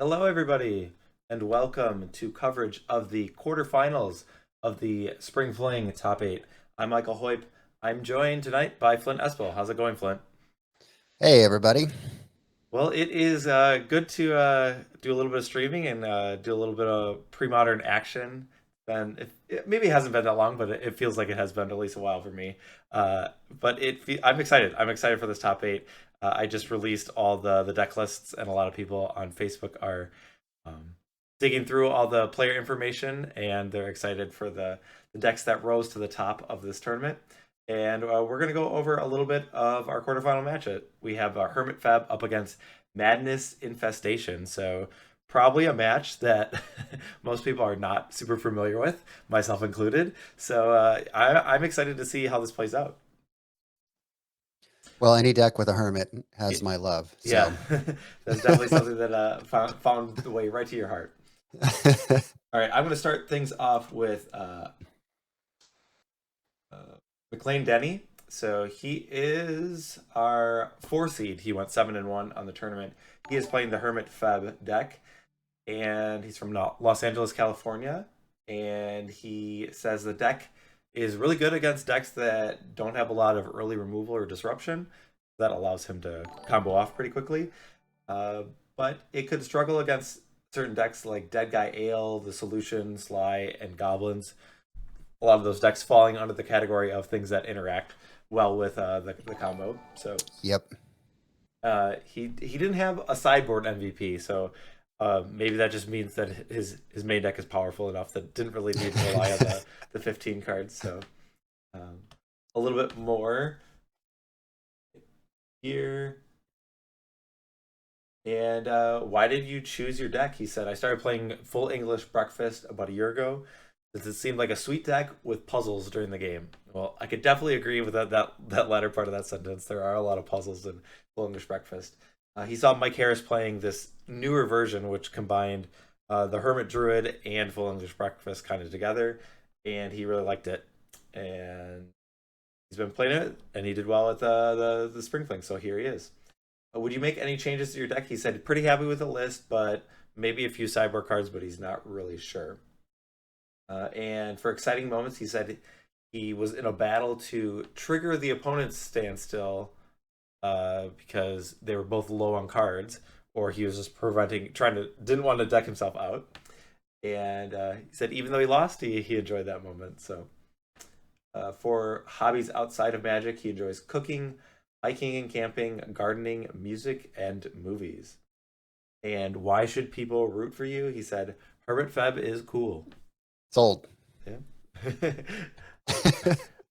Hello, everybody, and welcome to coverage of the quarterfinals of the Spring Fling Top 8. I'm Michael Hoyp. I'm joined tonight by Flint Espil. How's it going, Flint? Hey, everybody. Well, it is good to do a little bit of streaming and do a little bit of pre-modern action. And it maybe hasn't been that long, but it feels like it has been at least a while for me. I'm excited. I'm excited for this top 8. I just released all the deck lists, and a lot of people on Facebook are um, digging through all the player information, and they're excited for the decks that rose to the top of this tournament. And we're going to go over a little bit of our quarterfinal matchup. We have Hermit FEB up against Madness Infestation. So probably a match that most people are not super familiar with, myself included. So I'm excited to see how this plays out. Well, any deck with a hermit has my love. Yeah, So, that's definitely something that found the way right to your heart. All right, I'm going to start things off with uh, McLean Denny. So he is our 4 seed. He went 7-1 on the tournament. He is playing the Hermit FEB deck, and he's from Los Angeles, California. And he says the deck is really good against decks that don't have a lot of early removal or disruption. That allows him to combo off pretty quickly. Uh, but it could struggle against certain decks like Dead Guy Ale, The Solution, Sly, and Goblins. A lot of those decks falling under the category of things that interact well with the combo. So yep. he didn't have a sideboard MVP, so maybe that just means that his main deck is powerful enough that didn't really need to rely on the 15 cards. So um, a little bit more here. And why did you choose your deck? He said, I started playing Full English Breakfast about a year ago. Since it seemed like a sweet deck with puzzles during the game. Well, I could definitely agree with that latter part of that sentence. There are a lot of puzzles in Full English Breakfast. He saw Mike Harris playing this newer version, which combined the Hermit Druid and Full English Breakfast kind of together, and he really liked it. And he's been playing it, and he did well at the Spring Fling, so here he is. Would you make any changes to your deck? He said pretty happy with the list, but maybe a few sideboard cards, but he's not really sure. And for exciting moments, he said he was in a battle to trigger the opponent's standstill because they were both low on cards, or he was just didn't want to deck himself out. And he said even though he lost, he enjoyed that moment. So for hobbies outside of Magic, he enjoys cooking, hiking and camping, gardening, music, and movies. And why should people root for you? He said Hermit Feb is cool. Sold. Yeah.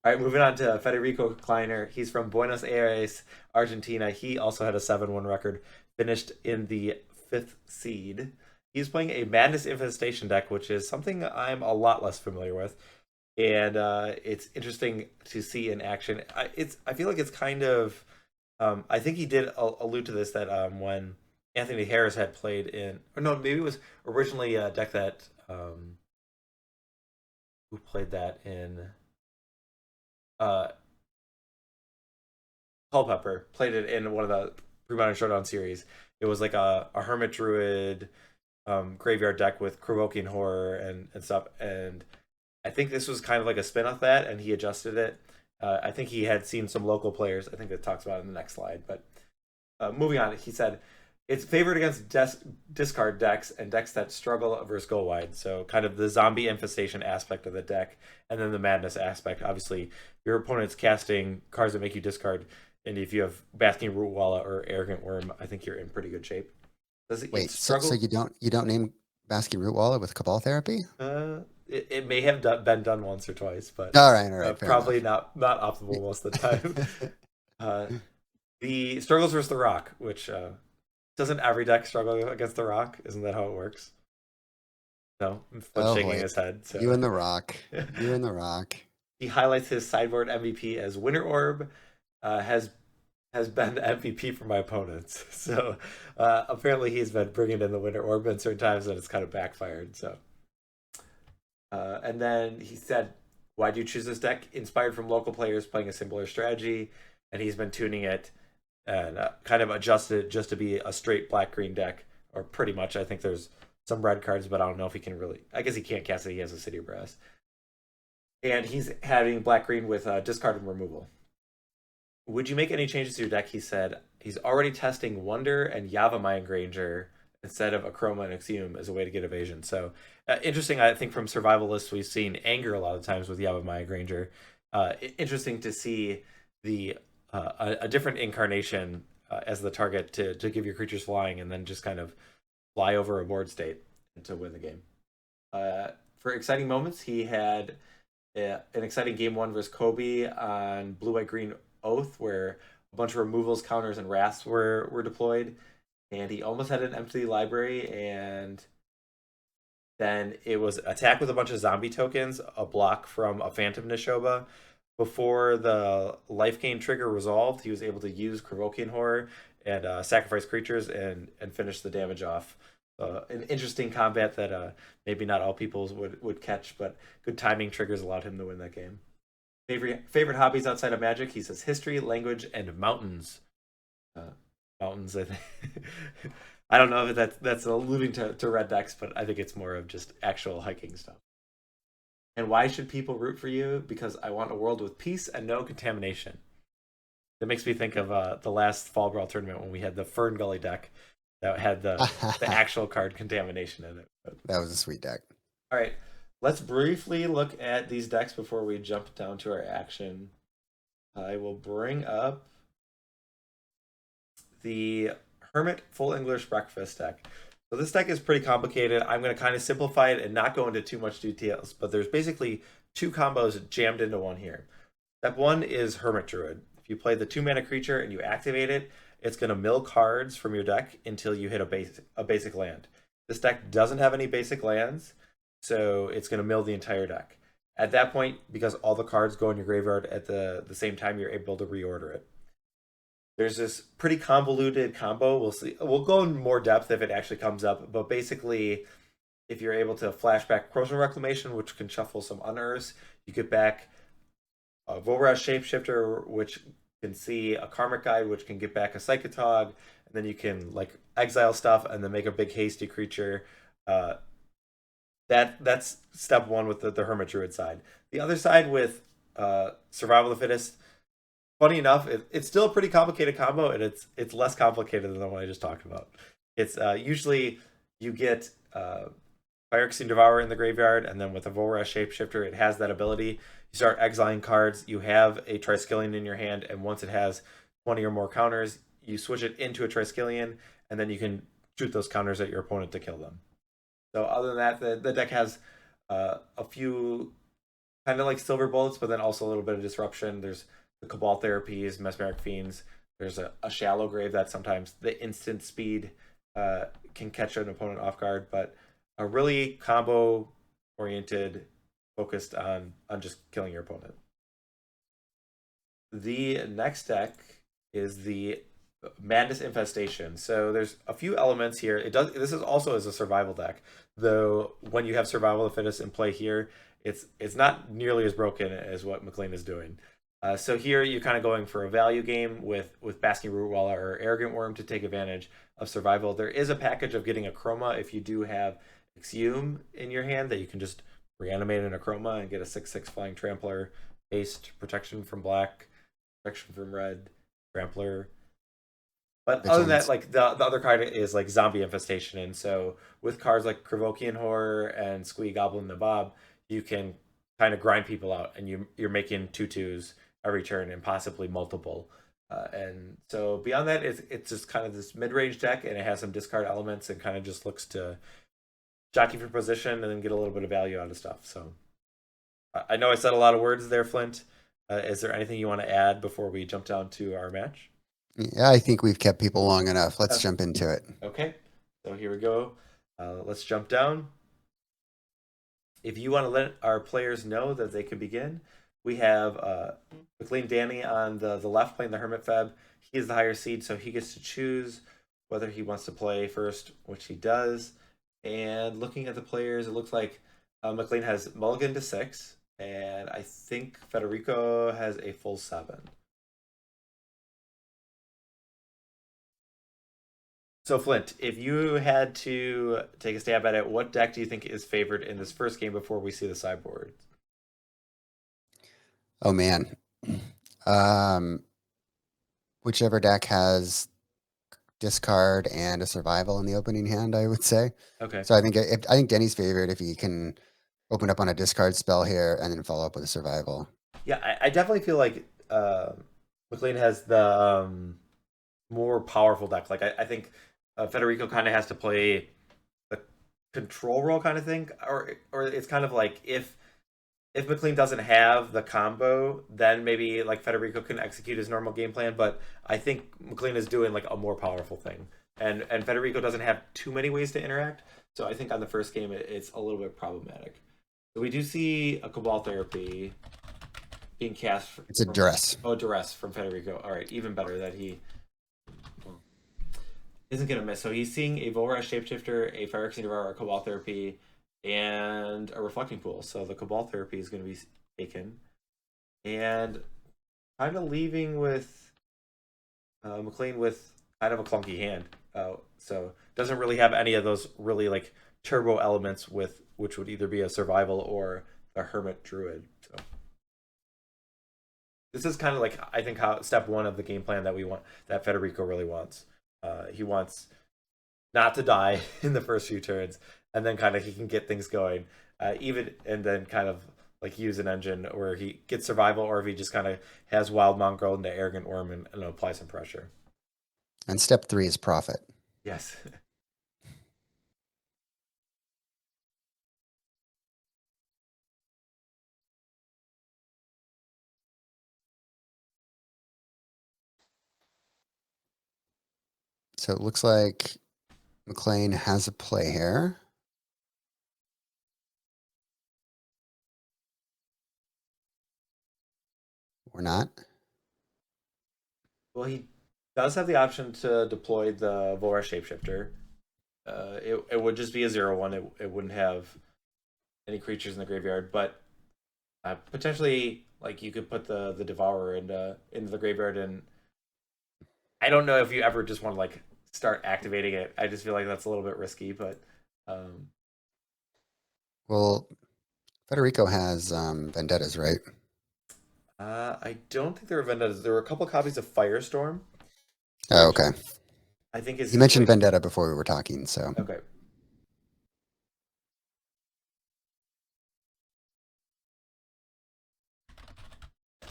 All right, moving on to Federico Kleiner. He's from Buenos Aires, Argentina. He also had a 7-1 record, finished in the 5th seed. He's playing a Madness Infestation deck, which is something I'm a lot less familiar with. And it's interesting to see in action. I feel like it's kind of I think he did allude to this, that when Anthony Harris had played in, or no, maybe it was originally a deck that who played that in uh Culpepper played it in one of the Premodern Showdown series. It was like a Hermit Druid graveyard deck with Provoking Horror and stuff. And I think this was kind of like a spin off that, and he adjusted it. I think he had seen some local players. I think it talks about it in the next slide. But moving on, he said it's favored against discard decks and decks that struggle versus go wide. So kind of the zombie infestation aspect of the deck, and then the madness aspect. Obviously, your opponent's casting cards that make you discard, and if you have Basking Rootwalla or Arrogant Worm, I think you're in pretty good shape. Does it Wait, so, struggle? so you don't name Basking Rootwalla with Cabal Therapy? It may have been done once or twice, but All right, fair probably enough. not optimal most of the time. uh, the struggles versus the rock, which doesn't every deck struggle against the rock? Isn't that how it works? No, Flynn's Oh shaking boy, his head. you So and the Rock. You and the Rock. he highlights his sideboard MVP as Winter Orb. Has been the MVP for my opponents. So apparently he's been bringing in the Winter Orb at certain times, and it's kind of backfired. So and then he said, "Why do you choose this deck? Inspired from local players playing a similar strategy, and he's been tuning it and kind of adjusted just to be a straight black green deck or pretty much. I think there's some red cards, but I don't know if he can really. I guess he can't cast it. He has a City of Brass, and he's having black green with discard and removal. Would you make any changes to your deck? He said he's already testing Wonder and Yavimaya Granger instead of Akroma and Exhume as a way to get evasion. So interesting. I think from survival lists we've seen anger a lot of times with Yavimaya Granger. Interesting to see the a different incarnation as the target to give your creatures flying and then just kind of fly over a board state to win the game. For exciting moments, he had an exciting game 1 versus Kobe on blue-white green Oath, where a bunch of removals, counters, and wraths were deployed, and he almost had an empty library, and then it was attack with a bunch of zombie tokens, a block from a Phantom Nishoba. Before the life gain trigger resolved, he was able to use Krosan Horror and sacrifice creatures and finish the damage off. An interesting combat that maybe not all people would catch, but good timing triggers allowed him to win that game. Favorite hobbies outside of Magic? He says history, language, and mountains. Mountains, I think. I don't know if that's alluding to red decks, but I think it's more of just actual hiking stuff. And why should people root for you? Because I want a world with peace and no contamination. That makes me think of the last Fall Brawl tournament when we had the Fern Gully deck that had the actual card contamination in it. That was a sweet deck. All right. Let's briefly look at these decks before we jump down to our action. I will bring up the Hermit Full English Breakfast deck. So this deck is pretty complicated. I'm going to kind of simplify it and not go into too much details, but there's basically 2 combos jammed into one here. Step 1 is Hermit Druid. If you play the 2-mana creature and you activate it, it's going to mill cards from your deck until you hit a basic land. This deck doesn't have any basic lands, so it's going to mill the entire deck. At that point, because all the cards go in your graveyard at the same time, you're able to reorder it. There's this pretty convoluted combo. We'll see. We'll go in more depth if it actually comes up, but basically, if you're able to flashback Krosan Reclamation, which can shuffle some Unearths, you get back a Volrath Shapeshifter, which can see a Karmic Guide, which can get back a Psychatog, and then you can like exile stuff and then make a big hasty creature. That's step 1 with the Hermit Druid side. The other side with Survival of the Fittest, funny enough, it's still a pretty complicated combo, and it's less complicated than the one I just talked about. It's usually you get Phyrexian Devourer in the graveyard, and then with a Volrath Shapeshifter, it has that ability. You start exiling cards, you have a Triskelion in your hand, and once it has 20 or more counters, you switch it into a Triskelion, and then you can shoot those counters at your opponent to kill them. So other than that, the deck has a few kind of like silver bullets, but then also a little bit of disruption. There's the Cabal Therapies, Mesmeric Fiends. There's a shallow grave that sometimes the instant speed can catch an opponent off guard, but a really combo oriented, focused on just killing your opponent. The next deck is the Madness Infestation. So there's a few elements here. This is also as a survival deck, though when you have Survival of the Fittest in play here, it's not nearly as broken as what McLean is doing. So here you're kind of going for a value game with Basking Rootwalla or Arrogant Worm to take advantage of survival. There is a package of getting Akroma if you do have Exhume in your hand that you can just reanimate an Akroma and get a 6/6 Flying Trampler, haste, protection from black, protection from red, Trampler. But other than that, like the other card is like Zombie Infestation, and so with cards like Krosan Horror and Squee, Goblin, Nabob, you can kind of grind people out, and you're making 2/2s every turn and possibly multiple. And so beyond that, it's just kind of this mid-range deck, and it has some discard elements and kind of just looks to jockey for position and then get a little bit of value out of stuff. So I know I said a lot of words there, Flint. Is there anything you want to add before we jump down to our match? Yeah, I think we've kept people long enough. Let's jump into it. Okay, so here we go. Let's jump down. If you want to let our players know that they can begin, we have McLean Denny on the left playing the Hermit FEB. He is the higher seed, so he gets to choose whether he wants to play first, which he does. And looking at the players, it looks like McLean has Mulligan to 6, and I think Federico has a full 7. So Flint, if you had to take a stab at it, what deck do you think is favored in this first game before we see the sideboard? Oh man. Um, whichever deck has discard and a survival in the opening hand, I would say. Okay. So I think Denny's favorite if he can open up on a discard spell here and then follow up with a survival. Yeah, I definitely feel like McLean has the more powerful deck. Like I think Federico kind of has to play the control role kind of thing, or it's kind of like if McLean doesn't have the combo, then maybe like Federico can execute his normal game plan. But I think McLean is doing like a more powerful thing, and Federico doesn't have too many ways to interact. So I think on the first game it's a little bit problematic. So we do see a Cabal Therapy being cast. It's a duress. Oh, duress from Federico. All right, even better that he isn't gonna miss. So he's seeing a Volrash Shapeshifter, a Phyrexian Devourer, a Cabal Therapy, and a Reflecting Pool. So the Cabal Therapy is going to be taken, and kind of leaving with McLean with kind of a clunky hand. So doesn't really have any of those really like turbo elements with which would either be a survival or a Hermit Druid. So this is kind of like I think how step one of the game plan that we want that Federico really wants. He wants not to die in the first few turns, and then kind of he can get things going, even and then kind of like use an engine where he gets survival, or if he just kind of has Wild Mongrel into Arrogant Worm and apply some pressure. And step 3 is profit. Yes. So it looks like McLean has a play here. Or not. Well, he does have the option to deploy the Volrash Shapeshifter. It would just be a 0/1. It wouldn't have any creatures in the graveyard, but potentially like you could put the Devourer into the graveyard, and I don't know if you ever just want to like start activating it. I just feel like that's a little bit risky, but Well, Federico has vendettas, right? I don't think there were vendettas. There were a couple copies of Firestorm. Oh, okay. I think is You mentioned vendetta before we were talking, so okay.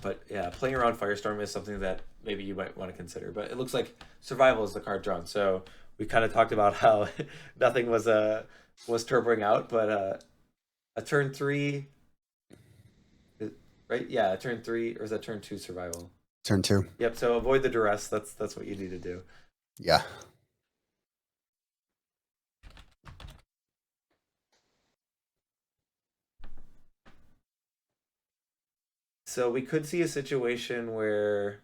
But yeah, playing around Firestorm is something that maybe you might want to consider. But it looks like survival is the card drawn. So we kind of talked about how nothing was turboing out, but a turn 3, right? Yeah, a turn 3, or is that turn 2 survival? turn 2. Yep. So avoid the duress. That's what you need to do. Yeah. So we could see a situation where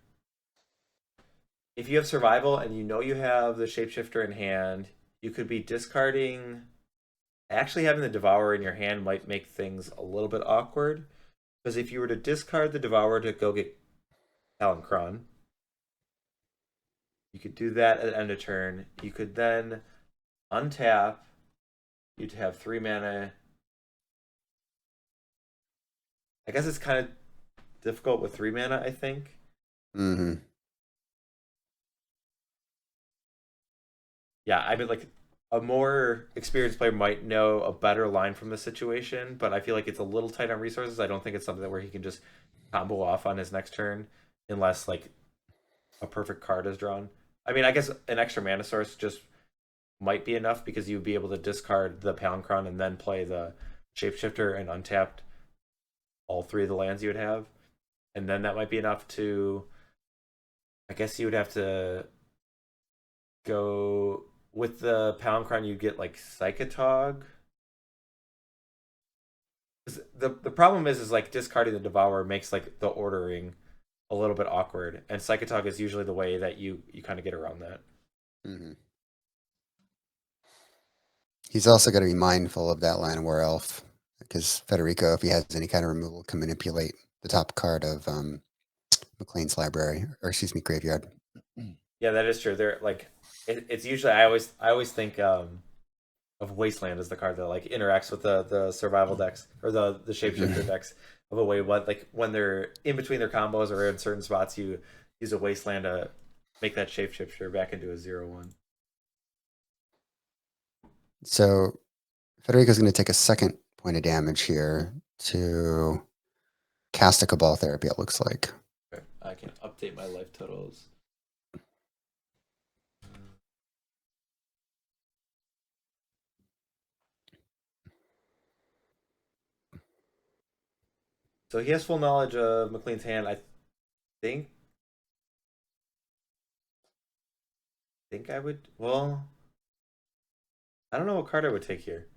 if you have survival and you know you have the shapeshifter in hand, you could be discarding. Actually, having the Devourer in your hand might make things a little bit awkward. Because if you were to discard the Devourer to go get Palinchron, you could do that at the end of turn. You could then untap. You'd have 3 mana. I guess it's kind of difficult with 3 mana, I think. Mm-hmm. Yeah, I mean, like, a more experienced player might know a better line from the situation, but I feel like it's a little tight on resources. I don't think it's something where he can just combo off on his next turn unless, like, a perfect card is drawn. I mean, I guess an extra mana source just might be enough because you'd be able to discard the Palinchron and then play the Shapeshifter and untapped all 3 of the lands you would have. And then that might be enough to... I guess you would have to go... With the Palinchron, you get like Psychatog. The problem is like discarding the Devourer makes like the ordering a little bit awkward, and Psychatog is usually the way that you kind of get around that. Mm-hmm. He's also got to be mindful of that Llanowar Elf, because Federico, if he has any kind of removal, can manipulate the top card of McLean's library, or excuse me, graveyard. Yeah, that is true. They're like it's usually I always think of Wasteland as the card that like interacts with the survival decks or the shapeshifter decks of a way what like when they're in between their combos or in certain spots you use a Wasteland to make that shapeshifter back into a 0/1. So Federico's going to take a second point of damage here to cast a Cabal Therapy, it looks like. Okay, I can update my life totals. So he has full knowledge of McLean's hand. Think think I would well I don't know what card I would take here.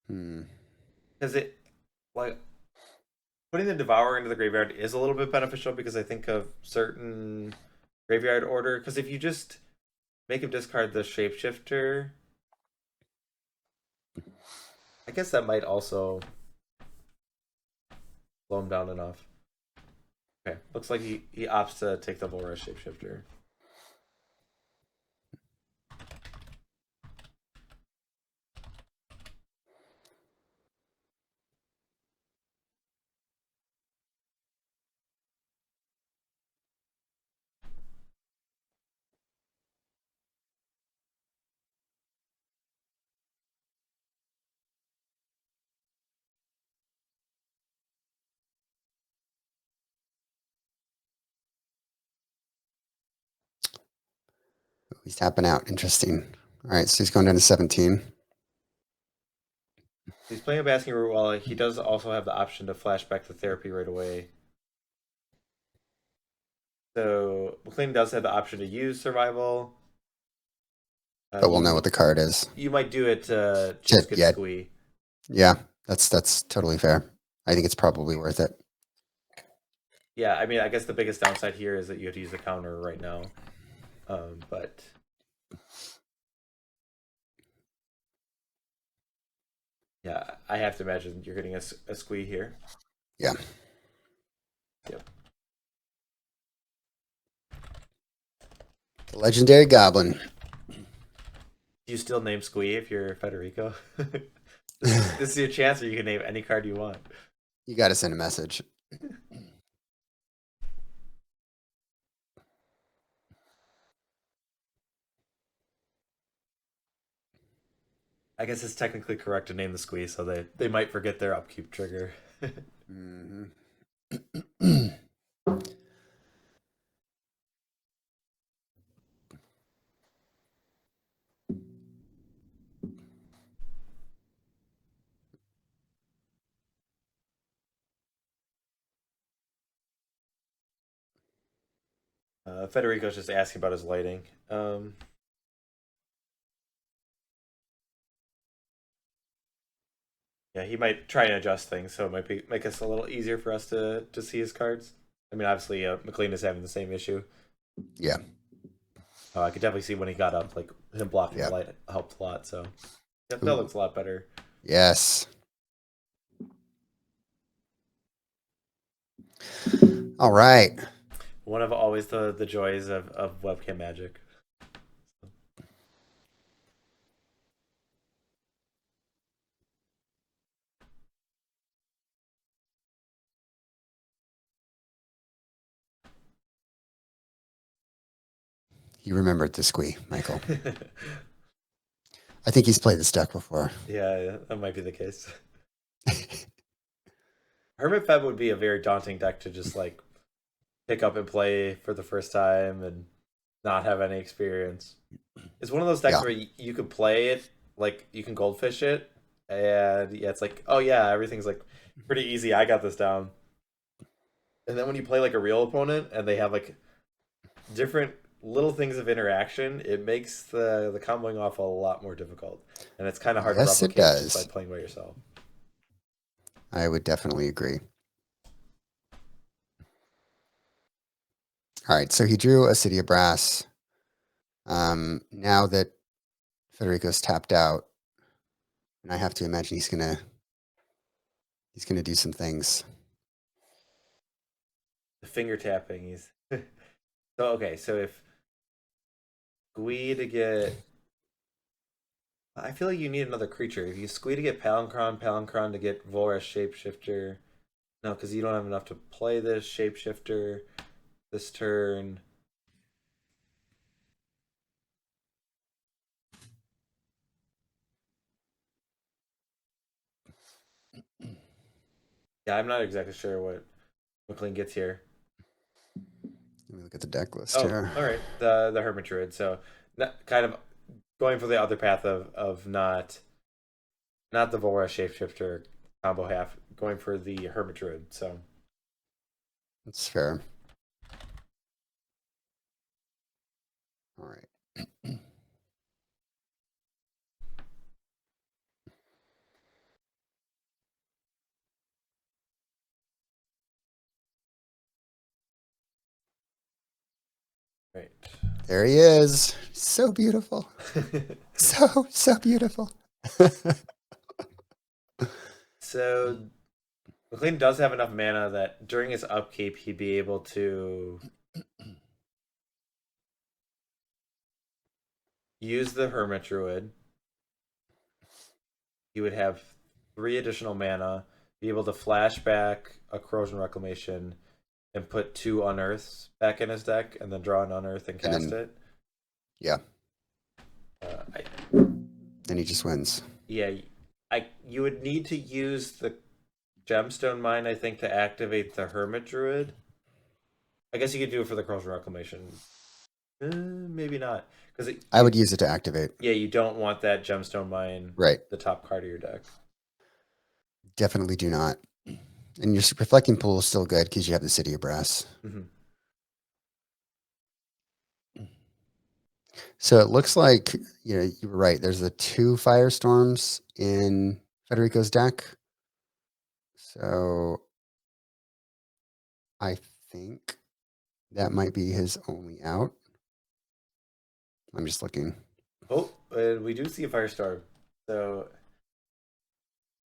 Hmm. Because it like putting the Devourer into the graveyard is a little bit beneficial because I think of certain graveyard order. Because if you just make him discard the shapeshifter, I guess that might also slow him down enough. Okay, looks like he opts to take the Volra shapeshifter. He's tapping out. Interesting. All right, so he's going down to 17. He's playing a Basking Root Wall. He does also have the option to flash back the therapy right away. So McLean does have the option to use survival. But we'll know what the card is. You might do it to just get Squee. Yeah, that's totally fair. I think it's probably worth it. Yeah, I mean, I guess the biggest downside here is that you have to use the counter right now. But yeah, I have to imagine you're getting a Squee here. Yeah. Yep. The legendary Goblin. Do you still name Squee if you're Federico? This is your chance where you can name any card you want. You got to send a message. I guess it's technically correct to name the Squee, so they might forget their upkeep trigger. Mm-hmm. Federico's just asking about his lighting. Yeah, he might try and adjust things, so it might make us a little easier for us to see his cards. I mean, obviously, McLean is having the same issue. Yeah. I could definitely see when he got up, like him blocking the light helped a lot. So that looks a lot better. Yes. All right. One of always the joys of webcam magic. You remembered the Squee, Michael. I think he's played this deck before. Yeah, that might be the case. Hermit FEB would be a very daunting deck to just like pick up and play for the first time and not have any experience. It's one of those decks where you could play it, like you can goldfish it, and yeah, it's like, oh yeah, everything's like pretty easy. I got this down. And then when you play like a real opponent and they have like different little things of interaction, it makes the comboing off a lot more difficult, and it's kind of hard to replicate just by playing by yourself. I would definitely agree. All right, so he drew a City of Brass. Now that Federico's tapped out, and I have to imagine he's gonna do some things. finger tapping. He's so okay. So if Squee to get, I feel like you need another creature. If you Squee to get Palinchron, Palinchron to get Vorash Shapeshifter. No, because you don't have enough to play this Shapeshifter this turn. Yeah, I'm not exactly sure what McLean gets here. Let me look at the deck list Oh, here. all right. The Hermit Druid. So kind of going for the other path of not the Vorash Shapeshifter combo half, going for the Hermit Druid. So That's fair. All right. right. There he is. So beautiful. So beautiful. So McLean does have enough mana that during his upkeep he'd be able to use the Hermit Druid. He would have 3 additional mana, be able to flash back a Krosan Reclamation, and put 2 Unearths back in his deck, and then draw an Unearth and cast it. Yeah. I, Then he just wins. yeah, you would need to use the Gemstone Mine, I think, to activate the Hermit Druid. I guess you could do it for the Krosan Reclamation. Maybe not, because I would use it to activate. Yeah, you don't want that Gemstone Mine, Right. the top card of your deck. Definitely do not. And your reflecting pool is still good because you have the City of Brass. Mm-hmm. So it looks like, you know, you were right. There's the 2 Firestorms in Federico's deck. So I think that might be his only out. I'm just looking. Oh, and we do see a Firestorm. So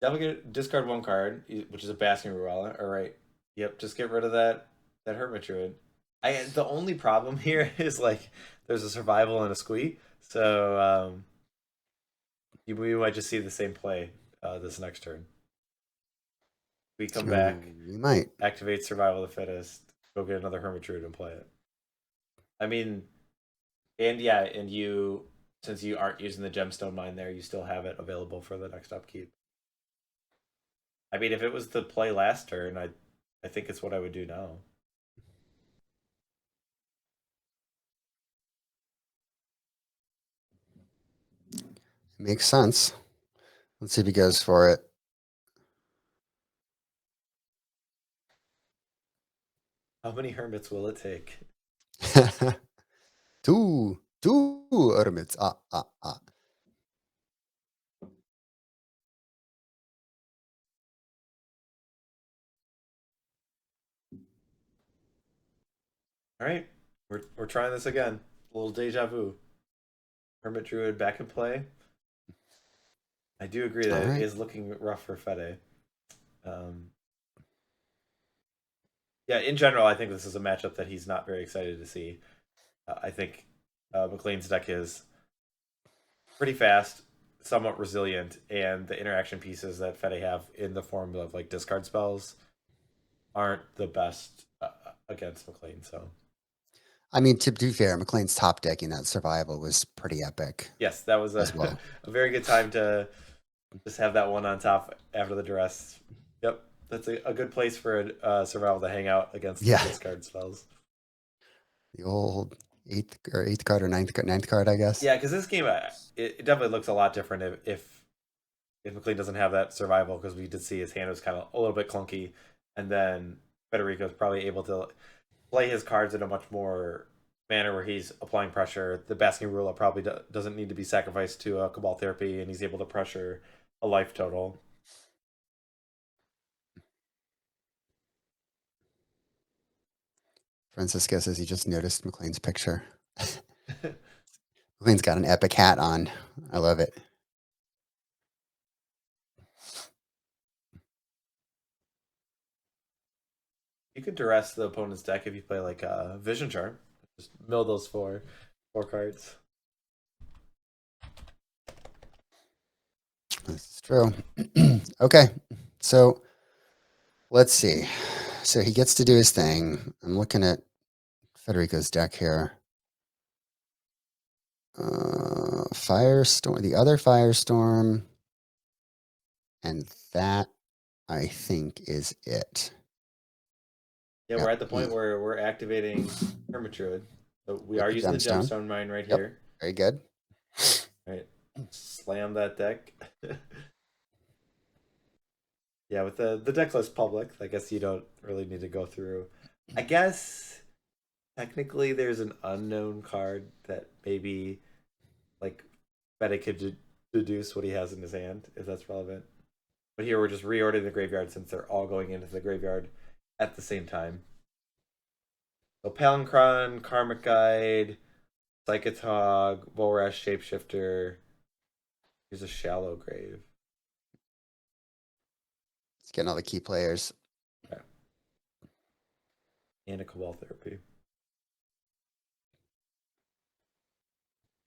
definitely discard 1 card, which is a Basking Rurala. All right. Yep, just get rid of that Hermit Druid. The only problem here is like there's a survival and a Squee, so we might just see the same play this next turn. We come back, we might activate Survival of the Fittest, go get another Hermit Druid and play it. I mean, and yeah, and you, since you aren't using the Gemstone Mine there, you still have it available for the next upkeep. I mean, if it was the play last turn, I think it's what I would do now. Makes sense. Let's see if he goes for it. How many hermits will it take? two hermits. All right, we're trying this again. A little deja vu. Hermit Druid back in play. I do agree that it is looking rough for Fede. Yeah, in general, I think this is a matchup that he's not very excited to see. I think McLean's deck is pretty fast, somewhat resilient, and the interaction pieces that Fede have in the form of like discard spells aren't the best against McLean. So, I mean, to be fair, McLean's top decking that survival was pretty epic. yes, that was a very good time to just have that one on top after the duress. Yep, that's a good place for a survival to hang out against the discard spells. The old eighth card or ninth card, I guess. Yeah, because this game, it definitely looks a lot different if McLean doesn't have that survival, because we did see his hand was kind of a little bit clunky, and then Federico's probably able to play his cards in a much more manner where he's applying pressure. The Basking Rurala probably doesn't need to be sacrificed to a Cabal Therapy, and he's able to pressure a life total. Francisco says he just noticed McLean's picture. McLean's got an epic hat on. I love it. You could duress the opponent's deck if you play like a Vision Charm. Just mill those four cards. This is true. Okay, so let's see. So he gets to do his thing. I'm looking at Federico's deck here. Firestorm, the other Firestorm, and that I think is it. Yeah, Yep, we're at the point where we're activating Hermit Druid. So we with are the using the gemstone. Gemstone Mine right Yep. here. Very good. Right. Slam that deck. Yeah, with the deck list public, I guess you don't really need to go through. I guess technically there's an unknown card that maybe like Feta could deduce what he has in his hand, if that's relevant. But here we're just reordering the graveyard since they're all going into the graveyard at the same time. So Palinchron, Karmic Guide, Psychatog, Volrash Shapeshifter. Here's a Shallow Grave. It's getting all the key players. Okay. And a Cabal Therapy.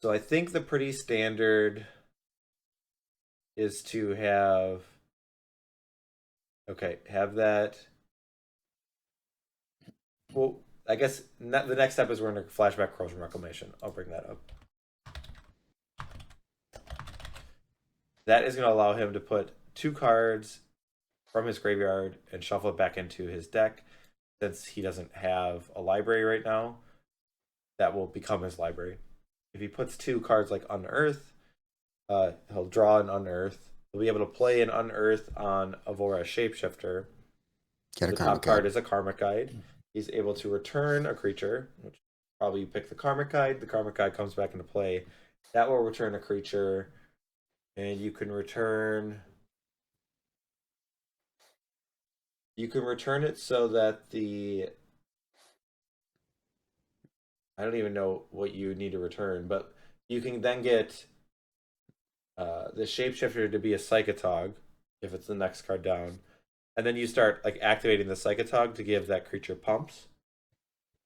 So I think the pretty standard is to have that. Well, I guess the next step is we're going to flashback Krosan Reclamation. I'll bring that up. That is going to allow him to put 2 cards from his graveyard and shuffle it back into his deck. Since he doesn't have a library right now, that will become his library. If he puts 2 cards like Unearth, he'll draw an Unearth. He'll be able to play an Unearth on a Volrash Shapeshifter. Get a The Karmic top card Guide. is a Karmic Guide. He's able to return a creature, which probably you pick the Karmic Guide. The Karmic Guide comes back into play. That will return a creature, and you can return it so that the I don't even know what you need to return, but you can then get the Shapeshifter to be a Psychatog if it's the next card down. And then you start like activating the Psychatog to give that creature pumps.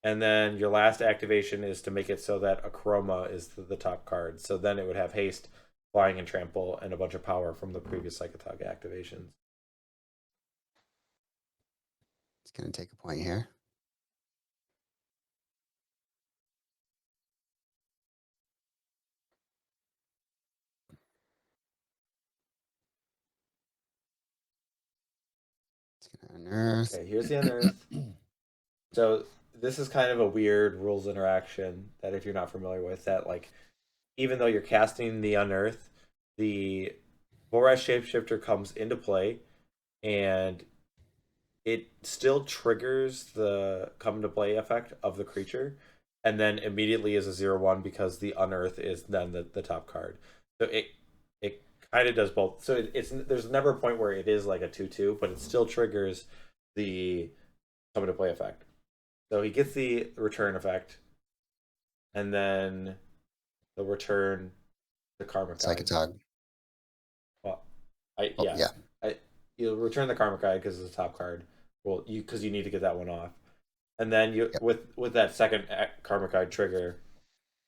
And then your last activation is to make it so that Akroma is the top card. So then it would have haste, flying, and trample, and a bunch of power from the previous Psychatog activations. It's going to take a point here. It's going to unearth. Okay, here's the Unearth. So this is kind of a weird rules interaction that if you're not familiar with, that like even though you're casting the Unearth, the Volrash Shapeshifter comes into play, and it still triggers the come to play effect of the creature, and then immediately is a 0/1 because the Unearth is then the top card. So it kind of does both. So it's there's never a point where it is like a 2/2, but it still triggers the come to play effect. So he gets the return effect, and then he'll return the Karmic Guide. Psychatog. Well, Yeah. You'll return the Karmic Guide because it's a top card. Well, because you need to get that one off, and then you with that second Karmic Guide trigger,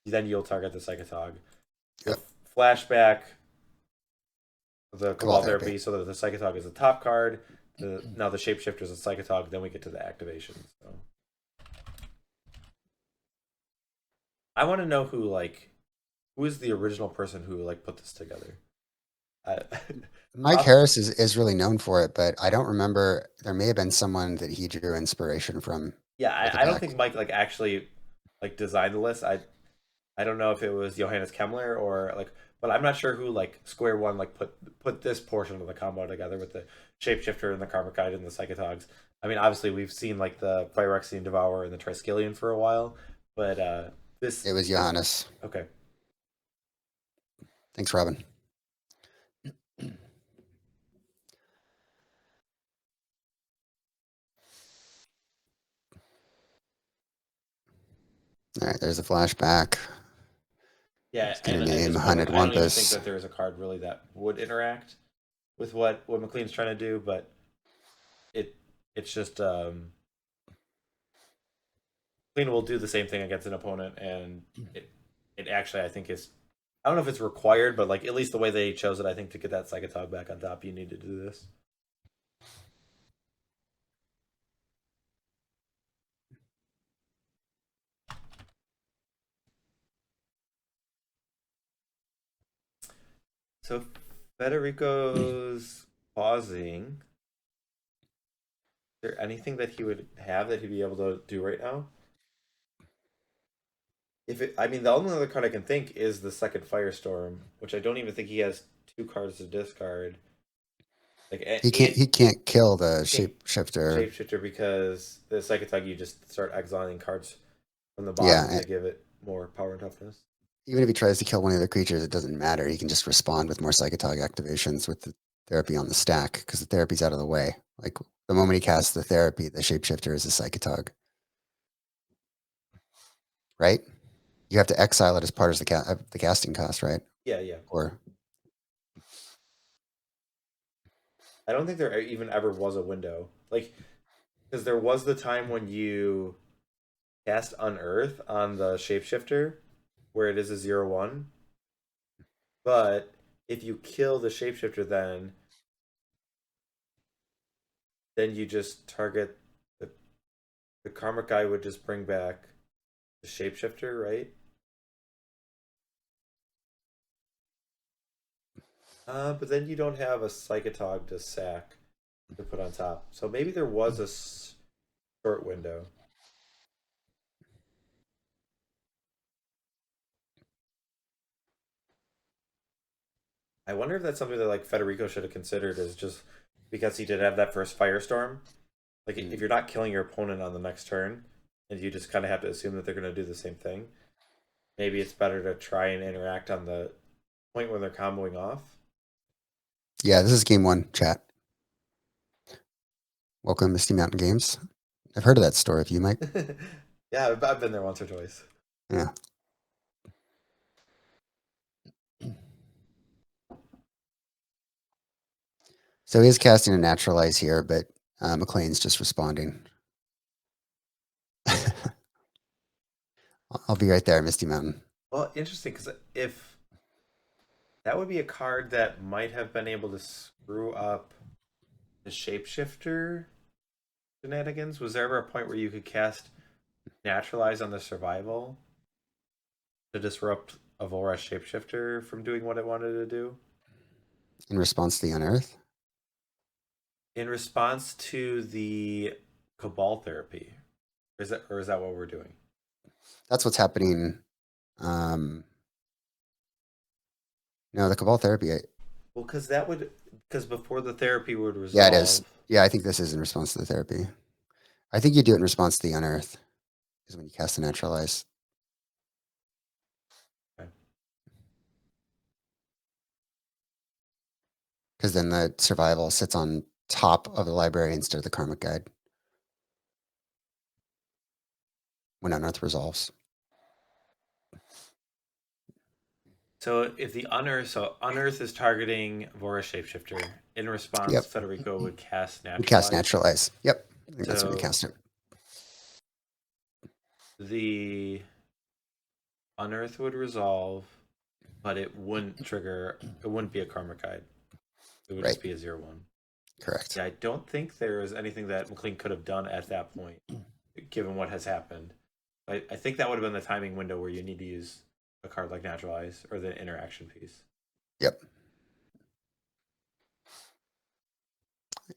then you'll target the Psychatog. Yep. Flashback the Cabal Cabal Therapy Therapy. so that the Psychatog is the top card. Now the Shapeshifter is a Psychatog. Then we get to the activation. So I want to know who is the original person who like put this together. Mike Harris is really known for it, but I don't remember. There may have been someone that he drew inspiration from. Yeah, I don't think Mike actually designed the list. I don't know if it was Johannes Kemmler or but I'm not sure who Square One put this portion of the combo together with the Shapeshifter and the Karmic Guide and the Psychatogs. I mean, obviously we've seen the Phyrexian Devourer and the Triskelion for a while, but it was Johannes. Okay. Thanks, Robin. All right, there's a flashback. Yeah, and name Hunted I don't even think Wampus. that there is a card really that would interact with what McLean's trying to do, but it's just Clean will do the same thing against an opponent, and it actually I think is I don't know if it's required, but like at least the way they chose it, I think to get that Psychatog back on top, you need to do this. So Federico's pausing. Is there anything that he would have that he'd be able to do right now? I mean, the only other card I can think is the second Firestorm, which I don't even think he has 2 cards to discard. Like He can't kill the can't shapeshifter. shapeshifter because the Psychatog you just start exiling cards from the Yeah, bottom to give it more power and toughness. even if he tries to kill one of the creatures, it doesn't matter. He can just respond with more Psychatog activations with the therapy on the stack because the therapy's out of the way. Like the moment he casts the therapy, the shapeshifter is a Psychatog. Right? You have to exile it as part of the casting cost, right? Yeah, yeah. Or I don't think there even ever was a window. Like, because there was the time when you cast Unearth on the shapeshifter, where it is a 0/1. But if you kill the shapeshifter, then you just target the Karmic guy would just bring back the shapeshifter, right? But then you don't have a Psychatog to sack to put on top. So maybe there was a short window. I wonder if that's something that like Federico should have considered is just because he did have that first Firestorm. Like if you're not killing your opponent on the next turn, and you just kind of have to assume that they're going to do the same thing, maybe it's better to try and interact on the point where they're comboing off. yeah, this is game 1, chat. Welcome, Misty Mountain Games. I've heard of that store. Have you, Mike? Yeah, I've been there once or twice. Yeah. So he is casting a Naturalize here, but McLean's just responding. I'll be right there, Misty Mountain. Well, interesting because if that would be a card that might have been able to screw up the shapeshifter shenanigans. Was there ever a point where you could cast Naturalize on the survival to disrupt a Volrash shapeshifter from doing what it wanted to do? In response to the Unearth? In response to the Cabal Therapy. Is that what we're doing? That's what's happening. No, the Cabal Therapy. Well, because before the therapy would resolve. Yeah, it is. Yeah, I think this is in response to the therapy. I think you do it in response to the Unearth, is when you cast the Naturalize. Okay. Because then the survival sits on top of the library instead of the Karmic Guide when Unearth resolves. So if the Unearth is targeting Vora's shapeshifter. In response, Yep. Federico would cast Naturalize. We cast Naturalize. Yep. I think that's when we So- cast it. The Unearth would resolve, but it wouldn't trigger. It wouldn't be a Karmic Guide. It would just Right. be a 0/1. Correct. Yeah, I don't think there is anything that McLean could have done at that point, given what has happened. I think that would have been the timing window where you need to use a card like Naturalize or the interaction piece. Yep.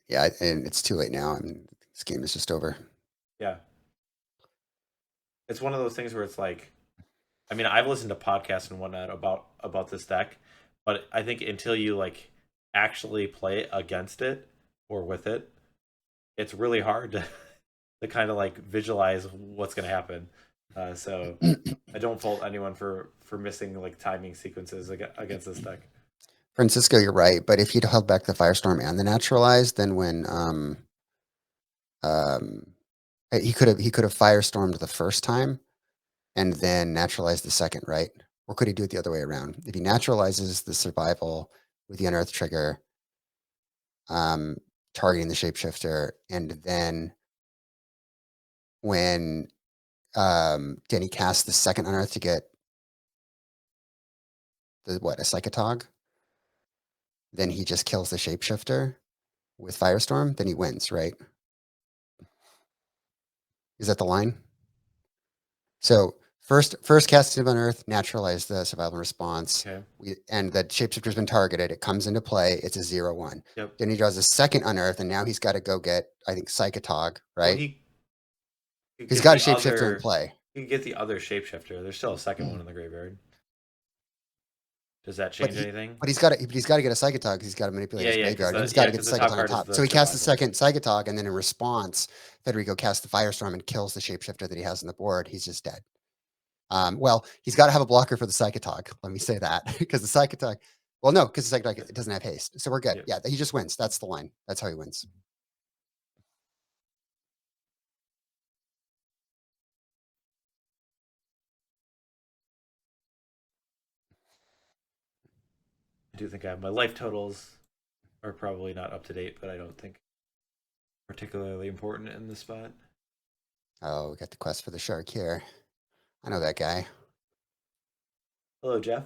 Yeah, and it's too late now. I mean, this game is just over. Yeah. It's one of those things where it's like, I mean, I've listened to podcasts and whatnot about this deck, but I think until you like actually play against it or with it, it's really hard to kind of like visualize what's going to happen. So I don't fault anyone for missing like timing sequences against this deck. Francisco, you're right. But if he'd held back the Firestorm and the Naturalize, then when he could have Firestormed the first time and then naturalized the second, right? Or could he do it the other way around? If he naturalizes the survival with the Unearth trigger, targeting the shapeshifter, and then when Denny casts the second Unearth to get a Psychatog. Then he just kills the shapeshifter with Firestorm. Then he wins, right? Is that the line? So first cast of Unearth, naturalize the survival response. Okay. And the shapeshifter's been targeted. It comes into play. It's a 0/1. Yep. Then he draws a second Unearth, and now he's got to go get, I think, Psychatog, right? Well, he's got a shapeshifter in play. You can get the other shapeshifter. There's still a second one in the graveyard. Does that change anything? But he's got to get a Psychatog. He's got to manipulate his graveyard. And he's got to get the Psychatog on top. So he casts the second Psychatog, and then in response, Federico casts the Firestorm and kills the shapeshifter that he has on the board. He's just dead. Well, he's got to have a blocker for the Psychatog. Let me say that, because the Psychatog. Well, no, because the Psychatog, it doesn't have haste, so we're good. Yeah, he just wins. That's the line. That's how he wins. I do think I have my life totals are probably not up to date, but I don't think particularly important in this spot. Oh, we got the quest for the shark here. I know that guy. Hello, Jeff.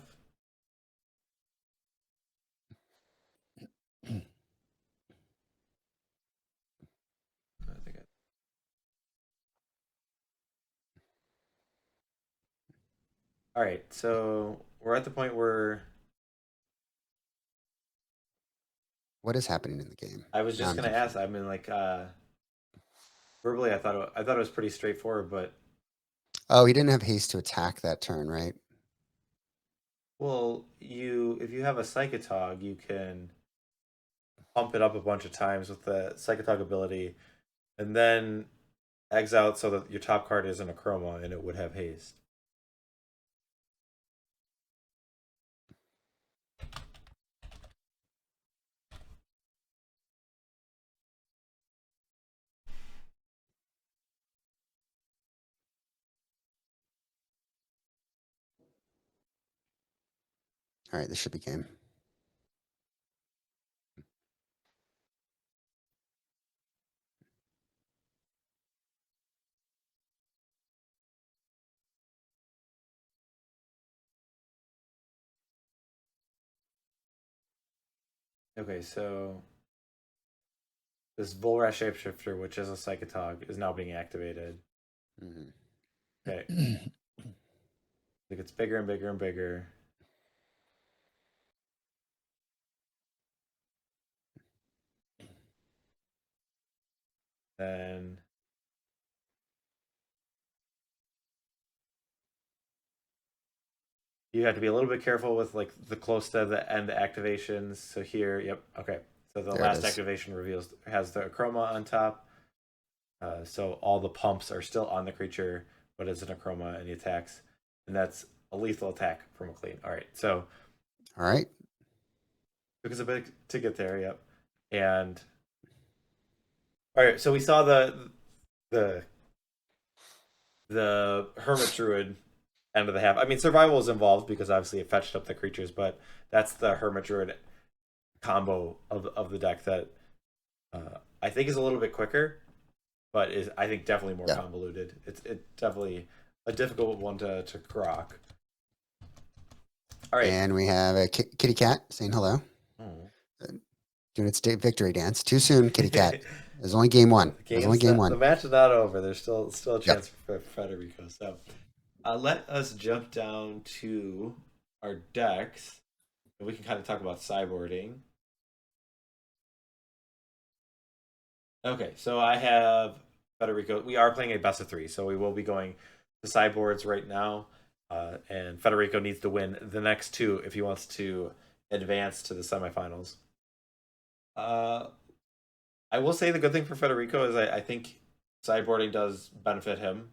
All right, so we're at the point where what is happening in the game? I was just gonna ask. I mean, like verbally, I thought it was pretty straightforward, but oh, he didn't have haste to attack that turn, right? Well, if you have a Psychatog, you can pump it up a bunch of times with the Psychatog ability, and then exile it so that your top card is an Akroma, and it would have haste. All right, this should be game. Okay, so this Volrash Shapeshifter, which is a Psychatog, is now being activated. Mm-hmm. Okay. It gets bigger and bigger and bigger. Then you have to be a little bit careful with like the close to the end activations. So here, yep, okay. So the last activation has the Akroma on top. So all the pumps are still on the creature, but it's an Akroma and he attacks, and that's a lethal attack for McLean. All right, so all right, took us a bit to get there. Yep, and all right, so we saw the Hermit Druid end of the half. I mean, survival is involved because obviously it fetched up the creatures, but that's the Hermit Druid combo of the deck that I think is a little bit quicker, but is I think definitely more convoluted. It's definitely a difficult one to grok. All right, and we have a kitty cat saying hello. Doing its victory dance. Too soon, kitty cat. There's only game one. There's only game one. The match is not over. There's still a chance for Federico. So let us jump down to our decks, and we can kind of talk about sideboarding. Okay, so I have Federico. We are playing a best of three, so we will be going to sideboards right now. And Federico needs to win the next two if he wants to advance to the semifinals. I will say the good thing for Federico is I think sideboarding does benefit him.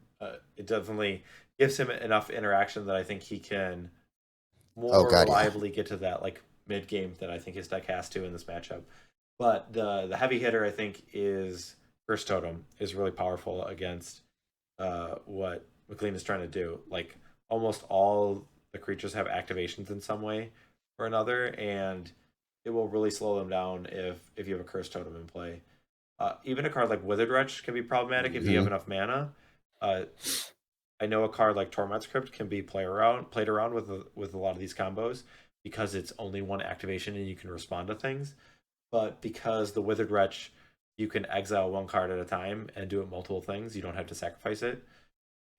It definitely gives him enough interaction that I think he can more reliably get to that like mid game that I think his deck has to in this matchup. But the heavy hitter I think is Curse Totem is really powerful against what McLean is trying to do. Like almost all the creatures have activations in some way or another, and it will really slow them down if you have a Curse Totem in play. Even a card like Withered Wretch can be problematic if you have enough mana. I know a card like Torment's Crypt can be played around with a lot of these combos because it's only one activation and you can respond to things. But because the Withered Wretch, you can exile one card at a time and do it multiple things. You don't have to sacrifice it.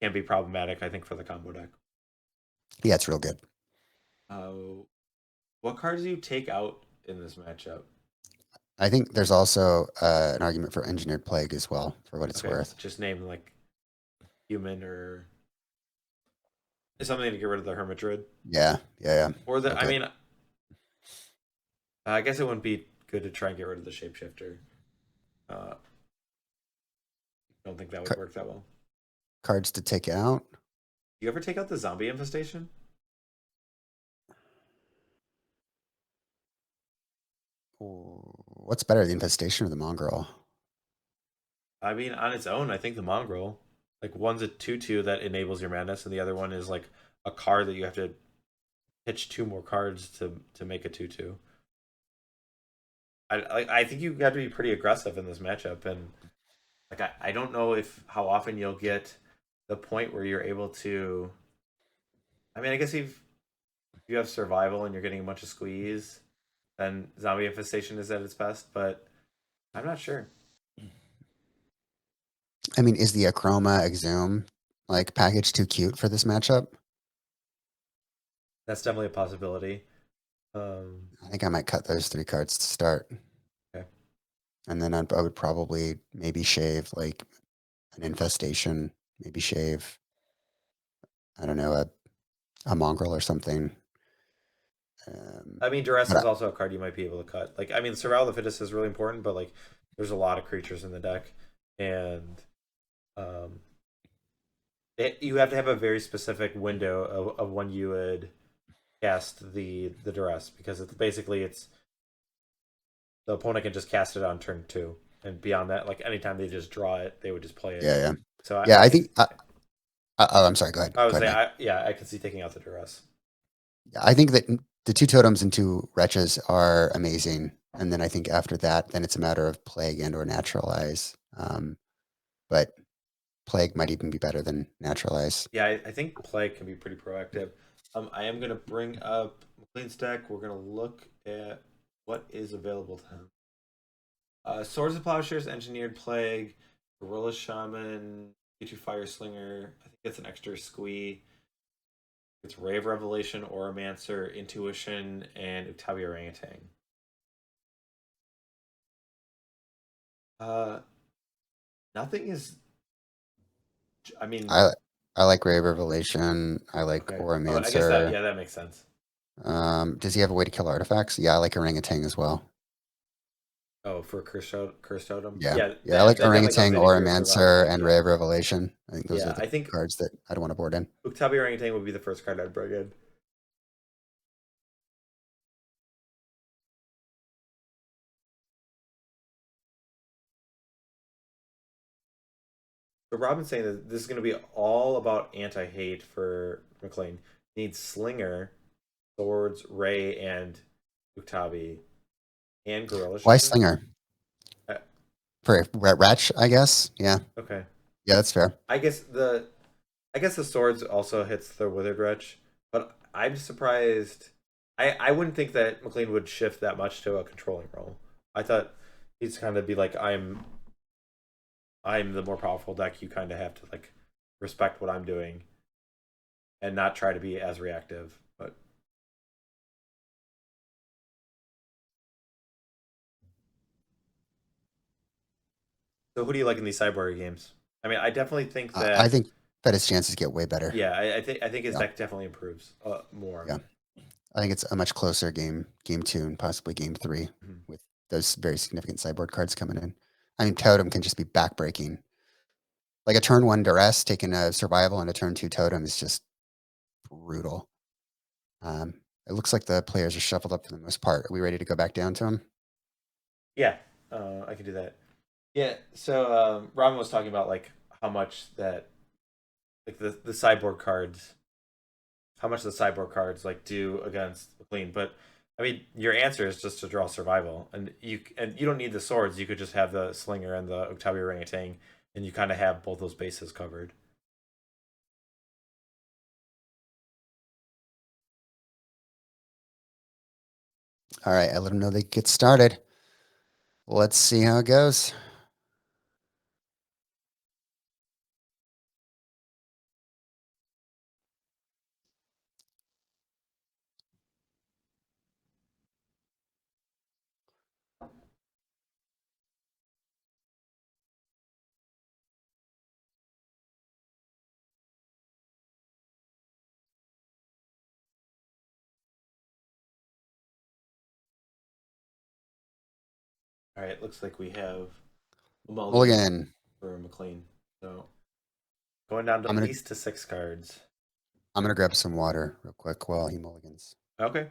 Can be problematic, I think, for the combo deck. Yeah, it's real good. What cards do you take out in this matchup? I think there's also an argument for Engineered Plague as well, for what it's worth. Just name like human or something to get rid of the Hermit Druid. Yeah. Or the, okay. I mean, I guess it wouldn't be good to try and get rid of the Shapeshifter. Don't think that would work that well. Cards to take out. You ever take out the Zombie Infestation? What's better, the Infestation or the Mongrel? I mean, on its own, I think the Mongrel. Like, one's a 2/2 that enables your madness, and the other one is like a card that you have to pitch 2 more cards to make a 2/2. I think you got to be pretty aggressive in this matchup, and like I don't know how often you'll get the point where you're able to. I mean, I guess if you have survival and you're getting a bunch of squeeze, then Zombie Infestation is at its best, but I'm not sure. I mean, is the Akroma Exhume like package too cute for this matchup? That's definitely a possibility. I think I might cut those 3 cards to start. Okay. And then I would probably maybe shave like an Infestation, maybe shave, I don't know, a Mongrel or something. I mean, Duress is also a card you might be able to cut. Like, I mean, Survival of the Fittest is really important, but like, there's a lot of creatures in the deck, and you have to have a very specific window of when you would cast the Duress, because basically the opponent can just cast it on turn 2, and beyond that, like anytime they just draw it, they would just play it. Yeah. So I think. I'm sorry. Go ahead. I would say, I can see taking out the Duress. I think that the 2 totems and 2 wretches are amazing, and then I think after that, then it's a matter of Plague and or Naturalize. But Plague might even be better than Naturalize. Yeah, I think Plague can be pretty proactive. I am going to bring up McLean's deck. We're going to look at what is available to him. Swords of Plowshares, Engineered Plague, Gorilla Shaman, Ghitu Slinger. I think that's an extra Squee. It's Rave Revelation, Oromancer, Intuition, and Uktabi Orangutan. Nothing is. I mean, I like Rave Revelation. I like Oromancer. I guess that makes sense. Does he have a way to kill artifacts? Yeah, I like Orangutan as well. Oh, for Curse Totem? Yeah, I like Orangutan, Oromancer, and Rave Revelation. I think those are the cards that I don't want to board in. Uktabi Orangutan would be the first card I'd bring in. But Robin's saying that this is going to be all about anti-hate for McLean. He needs Slinger, Swords, Ray, and Uktabi, and Gorilla Shaman. Why Slinger? For Ratch, I guess. Yeah. Okay. Yeah, that's fair. I guess the Swords also hits the Withered Wretch, but I'm surprised. I wouldn't think that McLean would shift that much to a controlling role. I thought he'd kind of be like, I'm the more powerful deck. You kind of have to like respect what I'm doing, and not try to be as reactive. But so, who do you like in these sideboard games? I mean, I definitely think that I think Fittest chances get way better. Yeah, I think his deck definitely improves more. Yeah, I think it's a much closer game 2 and possibly game 3 with those very significant sideboard cards coming in. I mean, Totem can just be backbreaking. Like a turn 1 Duress taking a survival and a turn 2 Totem is just brutal. It looks like the players are shuffled up for the most part. Are we ready to go back down to them? Yeah, I can do that. Yeah, so Robin was talking about like how much that like the sideboard cards, how much the sideboard cards like do against McLean. But I mean, your answer is just to draw survival, and you don't need the swords. You could just have the Slinger and the Uktabi Orangutan, and you kind of have both those bases covered. All right, I let them know they get started. Let's see how it goes. All right, looks like we have a Mulligan for McLean. So going down to at least to 6 cards. I'm gonna grab some water real quick while he mulligans. Okay.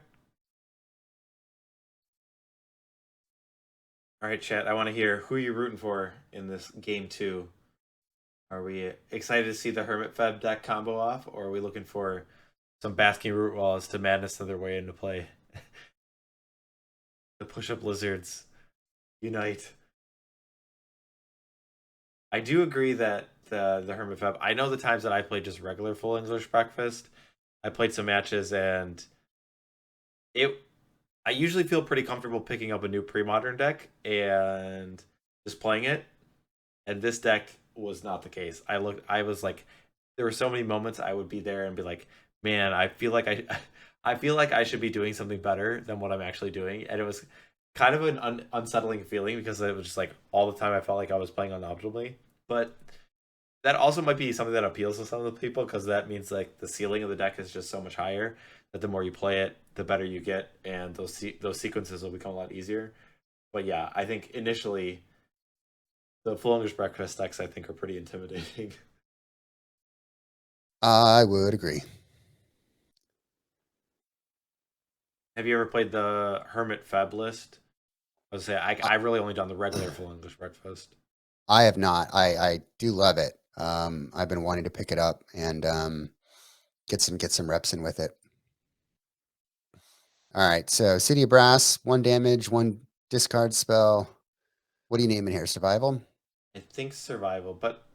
All right, chat. I want to hear who you're rooting for in this game 2. Are we excited to see the Hermit FEB deck combo off, or are we looking for some Basking Root Walls to madness their way into play? The push-up lizards unite. I do agree that the Hermit FEB, I know the times that I played just regular full English breakfast, I played some matches and I usually feel pretty comfortable picking up a new Premodern deck and just playing it. And this deck was not the case. I was like, there were so many moments I would be there and be like, man, I feel like I should be doing something better than what I'm actually doing. And it was kind of an unsettling feeling because it was just like all the time I felt like I was playing unoptimally. But that also might be something that appeals to some of the people because that means like the ceiling of the deck is just so much higher that the more you play it, the better you get, and those sequences will become a lot easier. But yeah, I think initially the full English breakfast decks I think are pretty intimidating. I would agree. Have you ever played the Hermit FEB list? I was say I really only done the regular full English breakfast. I have not. I do love it. I've been wanting to pick it up and get some reps in with it. All right, so City of Brass, 1 damage, 1 discard spell. What are you naming here? Survival? I think survival, but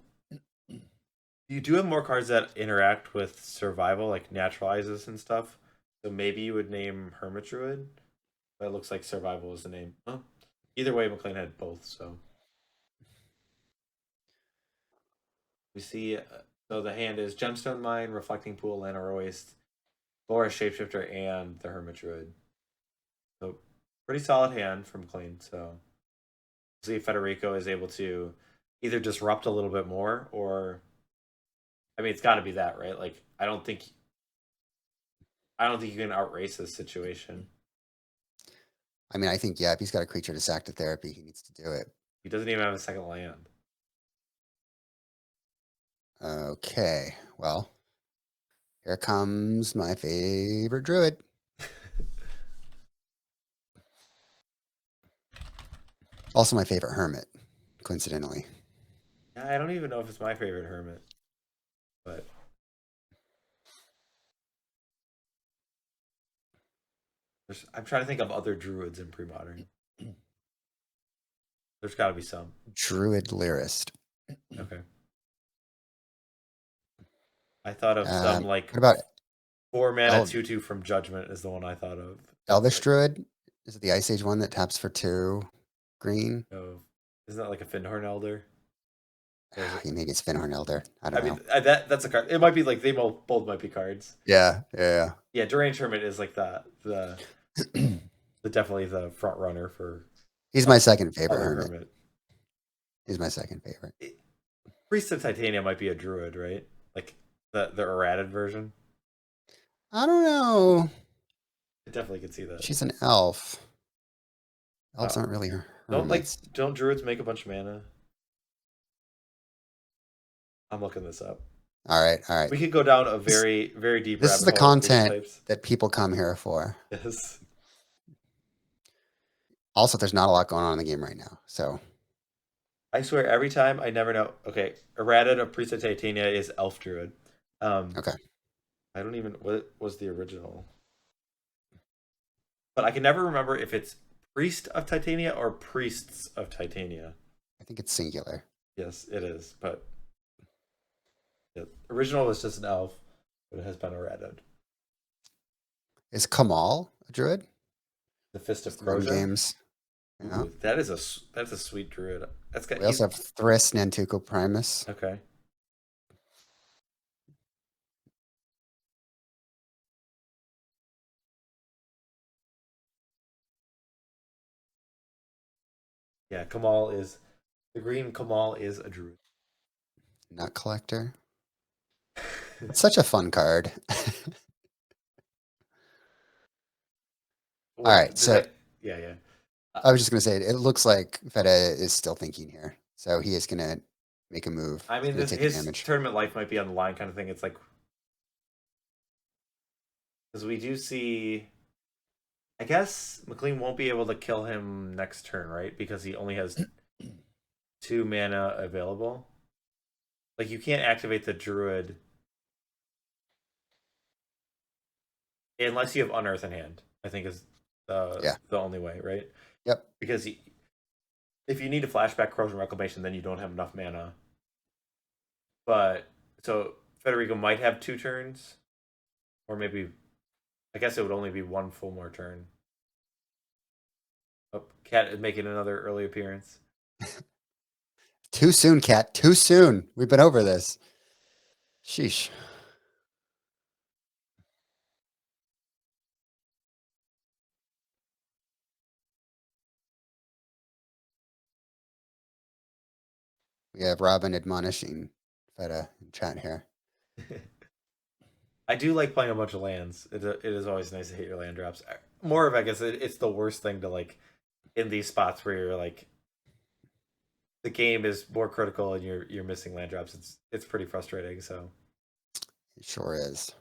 you do have more cards that interact with survival, like naturalizes and stuff. So maybe you would name Hermit Druid, but it looks like survival is the name. Huh? Either way, McLean had both, so. We see, so the hand is Gemstone Mine, Reflecting Pool, Llanowar Wastes, Boris Shapeshifter, and the Hermit Druid. So pretty solid hand from McLean, so. See if Federico is able to either disrupt a little bit more or I mean it's gotta be that, right? Like I don't think you can outrace this situation. I mean, I think, yeah, if he's got a creature to sack to therapy, he needs to do it. He doesn't even have a second land. Okay, well, here comes my favorite druid. Also my favorite hermit, coincidentally. I don't even know if it's my favorite hermit, but I'm trying to think of other druids in Premodern. There's got to be some. Druid Lyrist. Okay. I thought of some like what about 4 mana 2/2 from Judgment is the one I thought of. Elvish Druid? Is it the Ice Age one that taps for 2 green? Oh, isn't that like a Fyndhorn Elder? Maybe it's Fyndhorn Elder. I don't know. That's a card. It might be like they both might be cards. Yeah. Yeah, Deranged Hermit is like the definitely the front runner for. He's my second favorite hermit. He's my second favorite. Priest of Titania might be a druid, right? Like the errated version. I don't know. I definitely could see that. She's an elf. Elves aren't really hermits. Don't druids make a bunch of mana? I'm looking this up. All right. We could go down a very, very deep rabbit hole. This is the content that people come here for. Yes. Also, there's not a lot going on in the game right now, so. I swear, every time I never know. Okay, errated of Priest of Titania is Elf Druid. Okay. I don't even. What was the original? But I can never remember if it's Priest of Titania or Priests of Titania. I think it's singular. Yes, it is. But the original was just an elf, but it has been errated. Is Kamal a druid? The Fist of Just Krosan. games. Yeah. Ooh, that's a sweet druid. That's got. We also have Thrist Nantuko Primus. Okay. Yeah, the green Kamal is a druid. Nut Collector. It's such a fun card. All right, so yeah. I was just gonna say it looks like Feta is still thinking here, so he is gonna make a move. I mean, his tournament life might be on the line, kind of thing. It's like because we do see. I guess McLean won't be able to kill him next turn, right? Because he only has 2 mana available. Like you can't activate the druid unless you have Unearth in hand. I think is the only way, right? Yep. Because if you need to flashback Krosan Reclamation, then you don't have enough mana. But so Federico might have 2 turns, or maybe I guess it would only be 1 full more turn. Oh, Cat is making another early appearance. Too soon, Cat. Too soon. We've been over this. Sheesh. We have Robin admonishing Feta in chat here. I do like playing a bunch of lands. It is always nice to hit your land drops. More of, I guess, it's the worst thing to like in these spots where you're like the game is more critical and you're missing land drops. It's pretty frustrating. So it sure is.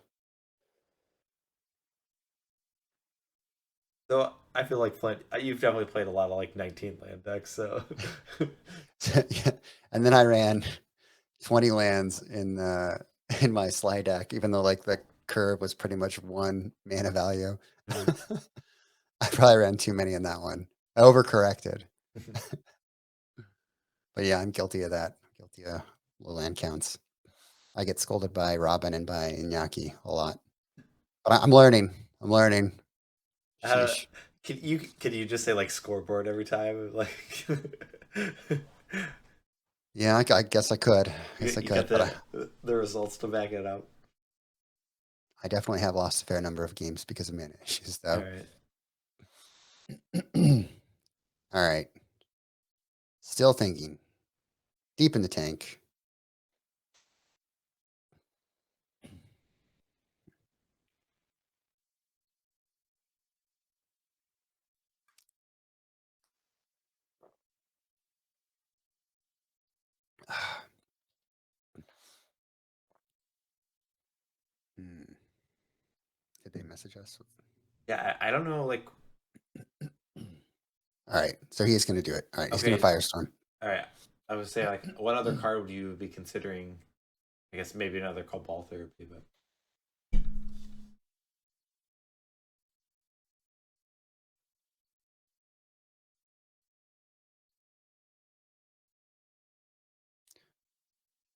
So I feel like Flint, you've definitely played a lot of like 19 land decks. So yeah. And then I ran 20 lands in my slide deck, even though like the curve was pretty much 1 mana value. I probably ran too many in that one. I overcorrected. But yeah, I'm guilty of that. I'm guilty of low land counts. I get scolded by Robin and by Iñaki a lot. But I'm learning. I'm learning. Sheesh. Can you just say like scoreboard every time? Like yeah, I guess I could. I guess I could. Got the results to back it up. I definitely have lost a fair number of games because of mana issues, though. All right. All right. Still thinking. Deep in the tank. Did they message us? Yeah, I don't know. Like, all right, so he's going to do it. All right, he's going to Firestorm. All right, I would say like, what other card would you be considering? I guess maybe another Cabal Therapy, but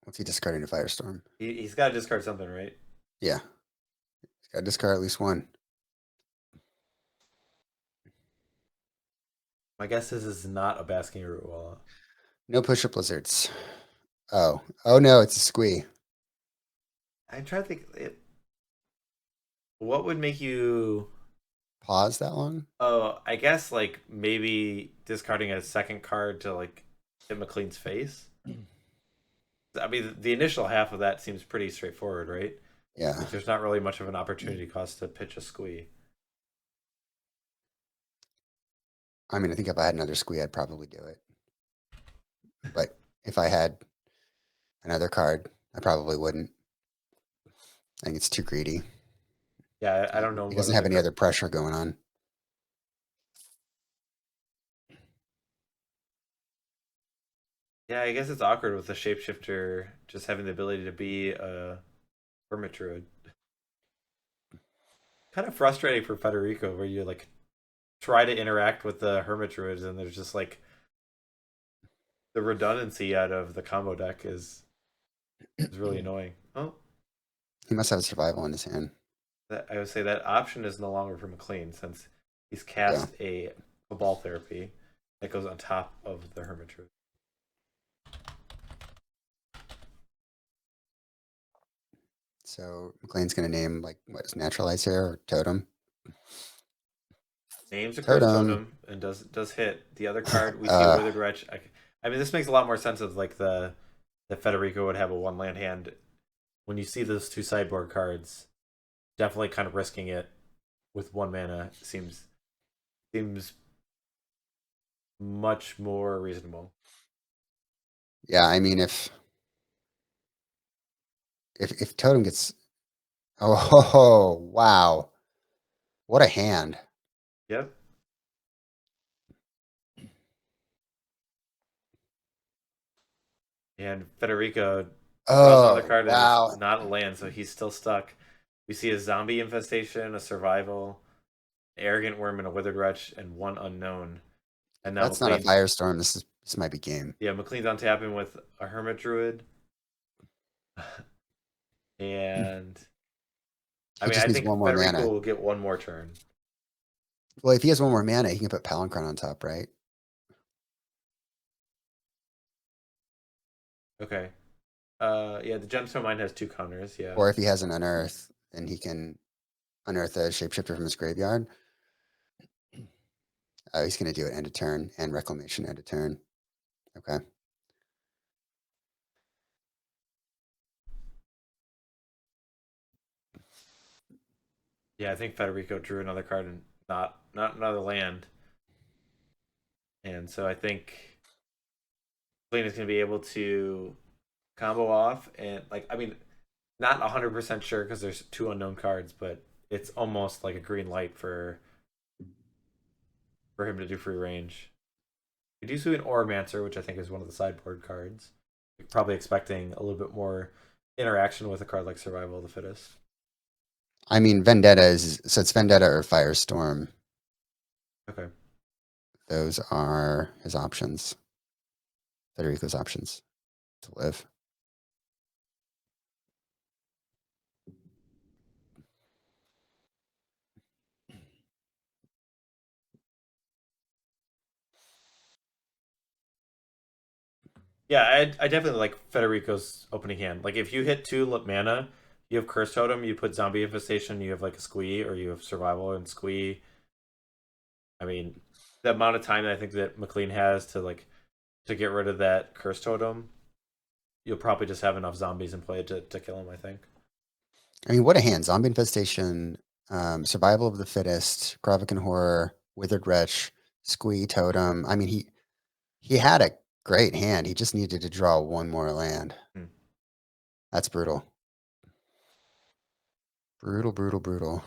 what's he discarding to Firestorm? He's got to discard something, right? Yeah, he's got to discard at least 1. My guess is not a Basking Root Walla. No push-up lizards. Oh no, it's a Squee. I'm trying to think. What would make you pause that long? Oh, I guess like maybe discarding a second card to like hit McLean's face. I mean, the initial half of that seems pretty straightforward, right? Yeah. Like, there's not really much of an opportunity cost to pitch a Squee. I mean, I think if I had another Squee, I'd probably do it. But if I had another card, I probably wouldn't. I think it's too greedy. Yeah, I don't know. He doesn't have any other pressure going on. Yeah, I guess it's awkward with the shapeshifter just having the ability to be a Hermit Druid. Kind of frustrating for Federico, where you like try to interact with the Hermit Druids and there's just like the redundancy out of the combo deck is really annoying. Oh, he must have survival in his hand. I would say that option is no longer for McLean since he's cast a Cabal Therapy that goes on top of the Hermit Druid. So McLean's gonna name like what is Naturalize here or Totem? Names a Curse Totem and does hit. The other card we see Withered Wretch. I mean, this makes a lot more sense of like the Federico would have a 1-land hand. When you see those 2 sideboard cards, definitely kind of risking it with 1 mana seems much more reasonable. Yeah, I mean if Totem gets oh wow. What a hand. Yep. And Federico draws another card that is not a land, so he's still stuck. We see a zombie infestation, a survival, an arrogant worm, and a withered wretch, and 1 unknown. And now that's not a firestorm. This might be game. Yeah, McLean's on tapping with a Hermit Druid. And I mean, I think Federico will get 1 more turn. Well, if he has 1 more mana, he can put Palinchron on top, right? Okay. Yeah, the Gemstone Mine has 2 counters, yeah. Or if he has an Unearth, then he can unearth a shapeshifter from his graveyard. Oh, he's going to do it end of turn and Reclamation end of turn. Okay. Yeah, I think Federico drew another card and not another land. And so I think Flint is going to be able to combo off and like I mean, not 100% sure because there's 2 unknown cards, but it's almost like a green light for him to do free range. We do see an Oromancer, which I think is one of the sideboard cards. You're probably expecting a little bit more interaction with a card like Survival of the Fittest. I mean, Vendetta is so it's Vendetta or Firestorm. Okay. Those are his options. Federico's options to live. Yeah, I definitely like Federico's opening hand. Like if you hit 2 mana, you have Curse Totem, you put Zombie Infestation, you have like a Squee, or you have Survival and Squee. I mean, the amount of time that I think that McLean has to get rid of that Curse Totem, you'll probably just have enough zombies in play to kill him, I think. I mean, what a hand. Zombie Infestation, Survival of the Fittest, Gravican Horror, Withered Wretch, Squee, Totem. I mean, he had a great hand. He just needed to draw 1 more land. That's brutal. Brutal, brutal, brutal.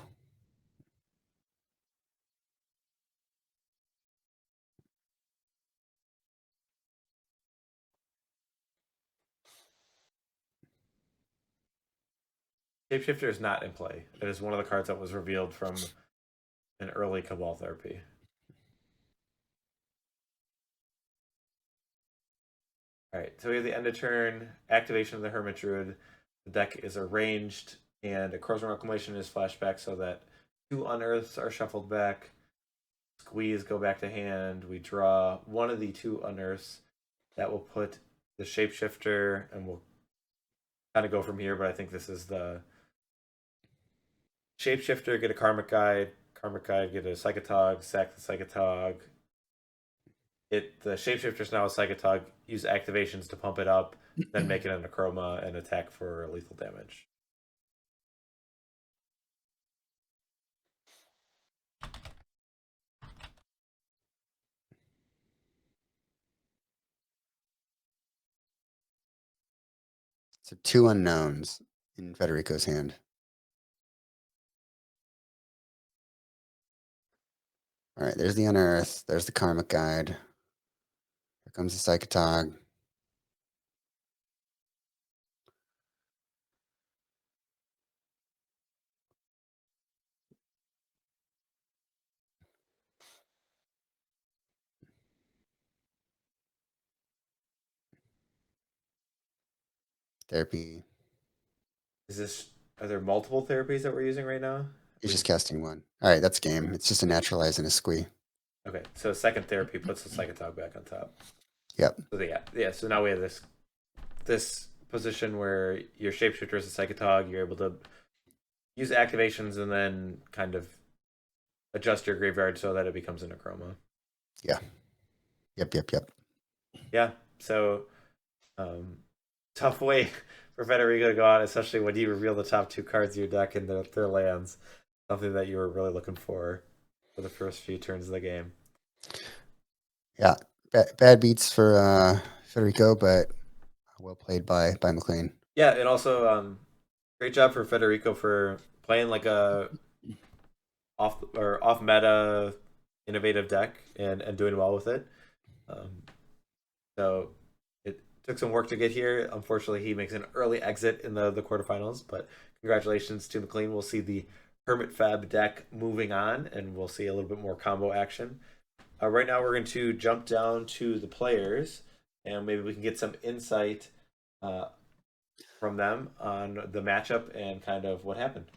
Shapeshifter is not in play. It is one of the cards that was revealed from an early Cabal Therapy. Alright, so we have the end of turn, activation of the Hermit Druid. The deck is arranged, and a Krosan Reclamation is flashed back so that 2 Unearths are shuffled back. Squeeze go back to hand. We draw 1 of the 2 Unearths. That will put the Shapeshifter, and we'll kind of go from here, but I think this is the Shapeshifter, get a Karmic Guide, get a Psychatog, sack the Psychatog. The Shapeshifter's now a Psychatog, use activations to pump it up, then make it an Akroma and attack for lethal damage. So 2 unknowns in Federico's hand. All right, there's the Unearth. There's the Karmic Guide. Here comes the Psychatog. Therapy. Are there multiple therapies that we're using right now? He's just casting one. All right, that's game. It's just a naturalize and a squee. Okay, so second therapy puts the Psychatog back on top. Yep. So yeah. So now we have this position where your shapeshifter is a Psychatog. You're able to use activations and then kind of adjust your graveyard so that it becomes an Akroma. Yeah. Yep. Yeah. So tough way for Federico to go out, especially when you reveal the top 2 cards of your deck and their lands. Something that you were really looking for the first few turns of the game. Yeah. Bad beats for Federico, but well played by McLean. Yeah, and also great job for Federico for playing like a off meta innovative deck and doing well with it. So it took some work to get here. Unfortunately, he makes an early exit in the quarterfinals, but congratulations to McLean. We'll see the Hermit FEB deck moving on, and we'll see a little bit more combo action. Right now, we're going to jump down to the players, and maybe we can get some insight from them on the matchup and kind of what happened.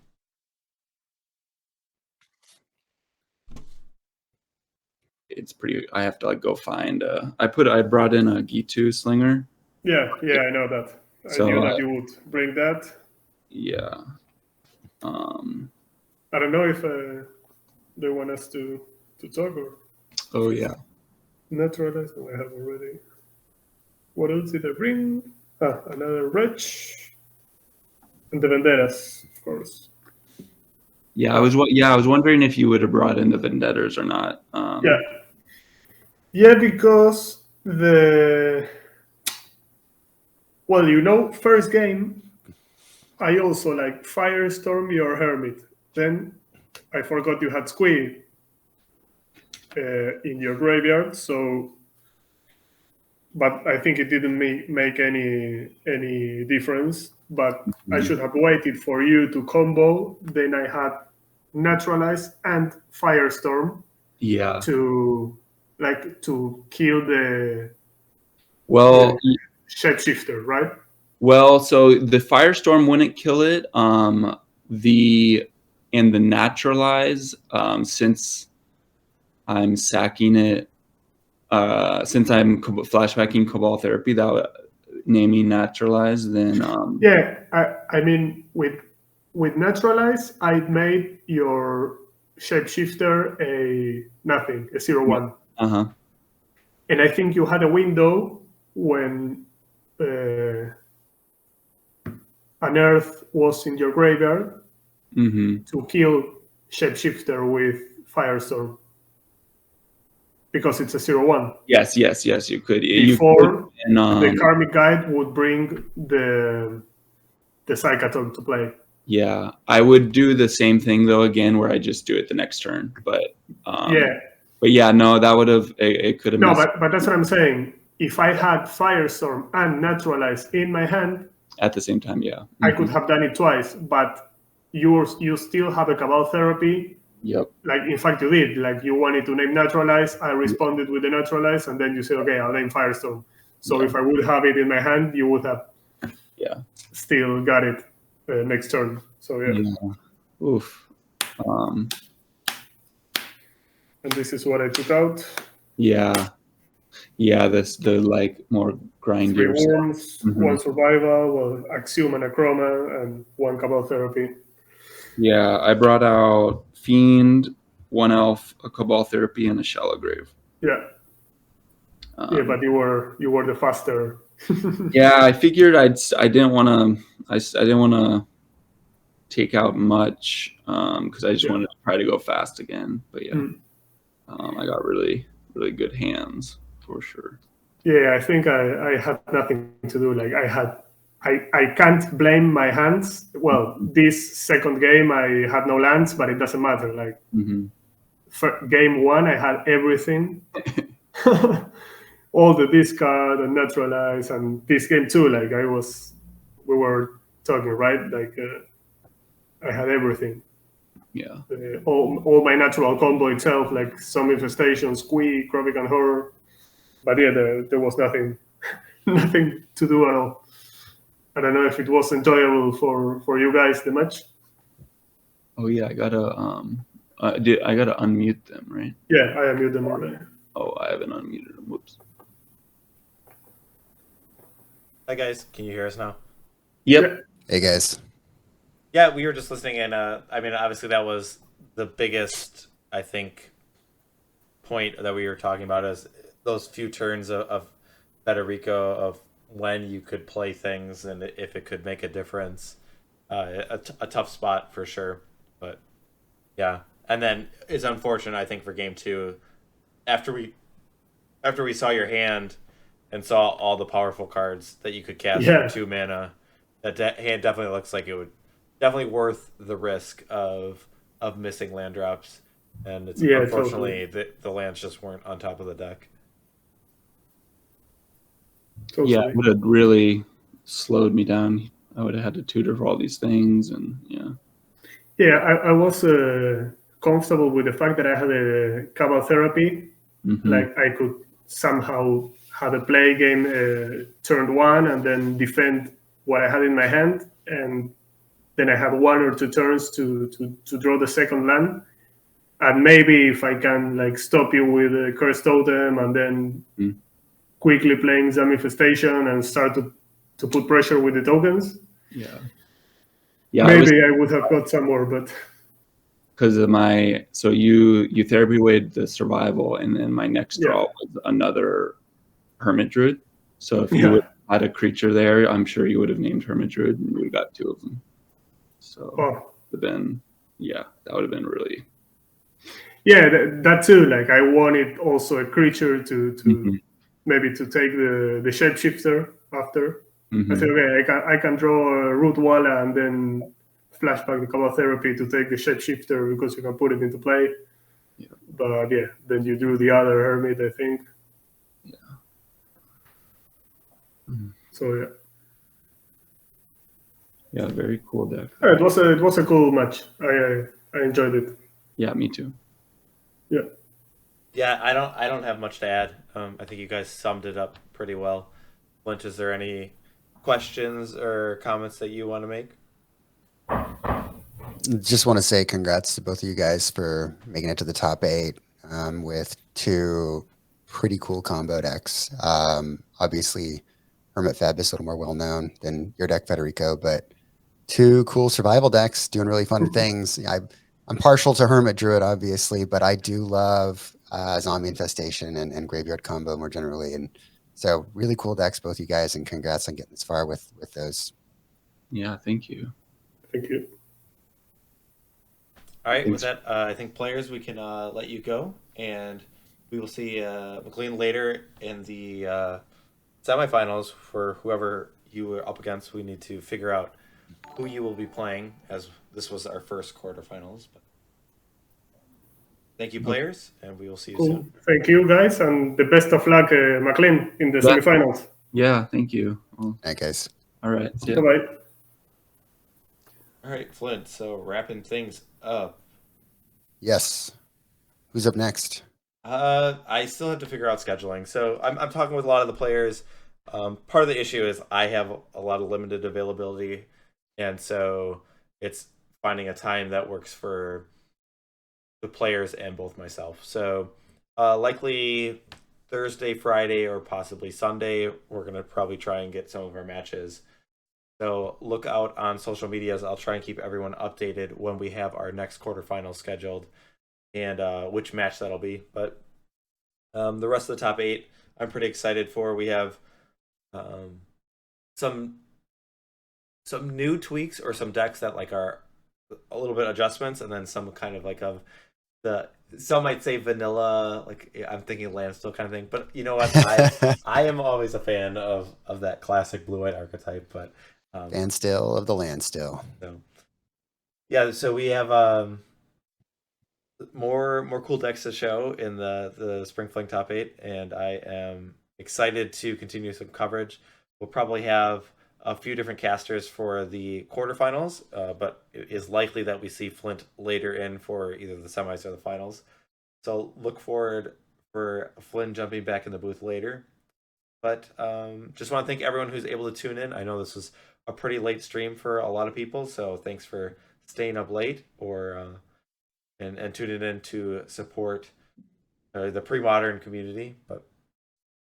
It's pretty. I have to like go find. I brought in a Ghitu Slinger. Yeah, I know that. I knew that you would bring that. Yeah. I don't know if they want us to talk or. Oh yeah. Naturalized. No, I have already. What else did I bring? Another Wretch. And the Venderas, of course. Yeah, I was wondering if you would have brought in the Vendettas or not. Yeah, because first game, I also like Firestorm your Hermit. Then I forgot you had Squee in your graveyard, so. But I think it didn't make any difference. But I should have waited for you to combo. Then I had Naturalize and Firestorm. Yeah. To kill the shapeshifter, right? Well, so the Firestorm wouldn't kill it. The Naturalize, since I'm sacking it. Since I'm flashbacking Cabal Therapy, that naming Naturalize, then I mean with Naturalize, I made your shapeshifter a nothing, a 0/1. And I think you had a window when Unearth was in your graveyard to kill shapeshifter with Firestorm. Because it's a 0/1. Yes, you could. Before the Karmic Guide would bring the Psychatog to play. Yeah, I would do the same thing though again, where I just do it the next turn. But no, that would have it could have. No, but that's what I'm saying. If I had Firestorm and Naturalize in my hand at the same time, I could have done it twice. But you still have a Cabal Therapy. Yep. Like, in fact, you did. Like, you wanted to name Naturalize. I responded with the Naturalize, and then you said, okay, I'll name Firestorm. So if I would have it in my hand, you would have still got it next turn. So, Oof. And this is what I took out. Yeah, the like more grindier 3 worms, 1 survival, Axiom and Akroma, and 1 Cabal Therapy. Yeah, I brought out Fiend, 1 Elf, a Cabal Therapy, and a Shallow Grave. Yeah. But you were the faster. Yeah, I figured I didn't want to take out much because I just wanted to try to go fast again. But I got really really good hands for sure. Yeah, I think I had nothing to do. Like I can't blame my hands. Well, this second game I had no lands, but it doesn't matter. Like for game 1, I had everything, all the discard and Naturalize, and this game too. Like we were talking, right? Like I had everything. Yeah. All my natural combo itself, like some Infestation, Squee, Krosan and Horror. But there was nothing to do at all. I don't know if it was enjoyable for you guys, the match. Oh yeah, I gotta unmute them, right? Yeah, I unmute them already. Oh, I haven't unmuted them. Whoops. Hi guys, can you hear us now? Yep. Yeah. Hey guys. Yeah, we were just listening, and I mean, obviously that was the biggest, I think, point that we were talking about is those few turns of Federico, of when you could play things and if it could make a difference. A tough spot for sure, but yeah. And then it's unfortunate, I think, for game 2, after we saw your hand and saw all the powerful cards that you could cast for 2 mana, that hand definitely looks like it would definitely worth the risk of missing land drops. And it's unfortunately totally. The lands just weren't on top of the deck. Totally. Yeah, it would have really slowed me down. I would have had to tutor for all these things, and yeah. Yeah, I was comfortable with the fact that I had a Cabal Therapy. Like I could somehow have a play game turn 1 and then defend what I had in my hand, and then I had 1 or 2 turns to draw the second land. And maybe if I can like stop you with a Curse Totem and then quickly playing some Infestation and start to put pressure with the tokens. Yeah, maybe I would have got some more, but because of so you therapy weighted the survival, and then my next draw was another Hermit Druid. So if you would have had a creature there, I'm sure you would have named Hermit Druid, and we got 2 of them. So that would have been really. Yeah, that too. Like I wanted also a creature to maybe to take the shapeshifter after. I said, okay, I can draw a Root Walla and then flashback the Cabal Therapy to take the shapeshifter because you can put it into play. Yeah. But then you do the other Hermit, I think. Yeah. So yeah, very cool deck. Yeah, it was a cool match. I enjoyed it. Yeah, me too. Yeah. Yeah, I don't have much to add. I think you guys summed it up pretty well. Flint, is there any questions or comments that you want to make? Just want to say congrats to both of you guys for making it to the top 8 with 2 pretty cool combo decks. Obviously, Hermit FEB is a little more well known than your deck, Federico, but 2 cool survival decks doing really fun things. I'm partial to Hermit Druid, obviously, but I do love Zombie Infestation and Graveyard Combo more generally. And so really cool decks, both you guys, and congrats on getting this far with those. Yeah, thank you. Thank you. All right, with that, I think players, we can let you go, and we will see McLean later in the semifinals for whoever you were up against. We need to figure out who you will be playing, as this was our first quarterfinals. But thank you, players, and we will see you soon. Thank you, guys, and the best of luck, McLean, in the semifinals. Yeah, thank you. All right, guys. All right. Bye-bye. All right, Flint, so wrapping things up. Yes. Who's up next? I still have to figure out scheduling. So I'm talking with a lot of the players. Part of the issue is I have a lot of limited availability, and so it's finding a time that works for the players and both myself. So likely Thursday, Friday, or possibly Sunday, we're going to probably try and get some of our matches. So look out on social medias. I'll try and keep everyone updated when we have our next quarterfinal scheduled and which match that'll be. But the rest of the top 8, I'm pretty excited for. We have some new tweaks or some decks that like are a little bit adjustments, and then some kind of like of the, some might say vanilla, like I'm thinking landstill kind of thing. But you know what? I am always a fan of that classic blue-white archetype. But fan still of the land still. So yeah, so we have more cool decks to show in the Spring Fling top 8, and I am excited to continue some coverage. We'll probably have a few different casters for the quarterfinals, but it is likely that we see Flint later in for either the semis or the finals. So look forward for Flynn jumping back in the booth later. But just want to thank everyone who's able to tune in. I know this was a pretty late stream for a lot of people, so thanks for staying up late or and tuning in to support the pre-modern community. But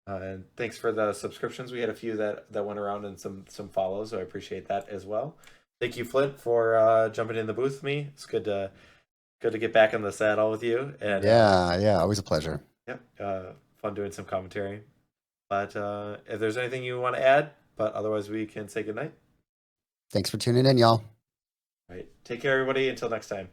and thanks for the subscriptions. We had a few that went around and some follows, so I appreciate that as well. Thank you, Flint, for jumping in the booth with me. It's good to get back in the saddle with you. And yeah, always a pleasure. Fun doing some commentary. But if there's anything you want to add, but otherwise we can say goodnight. Thanks for tuning in, y'all. All right. Take care, everybody. Until next time.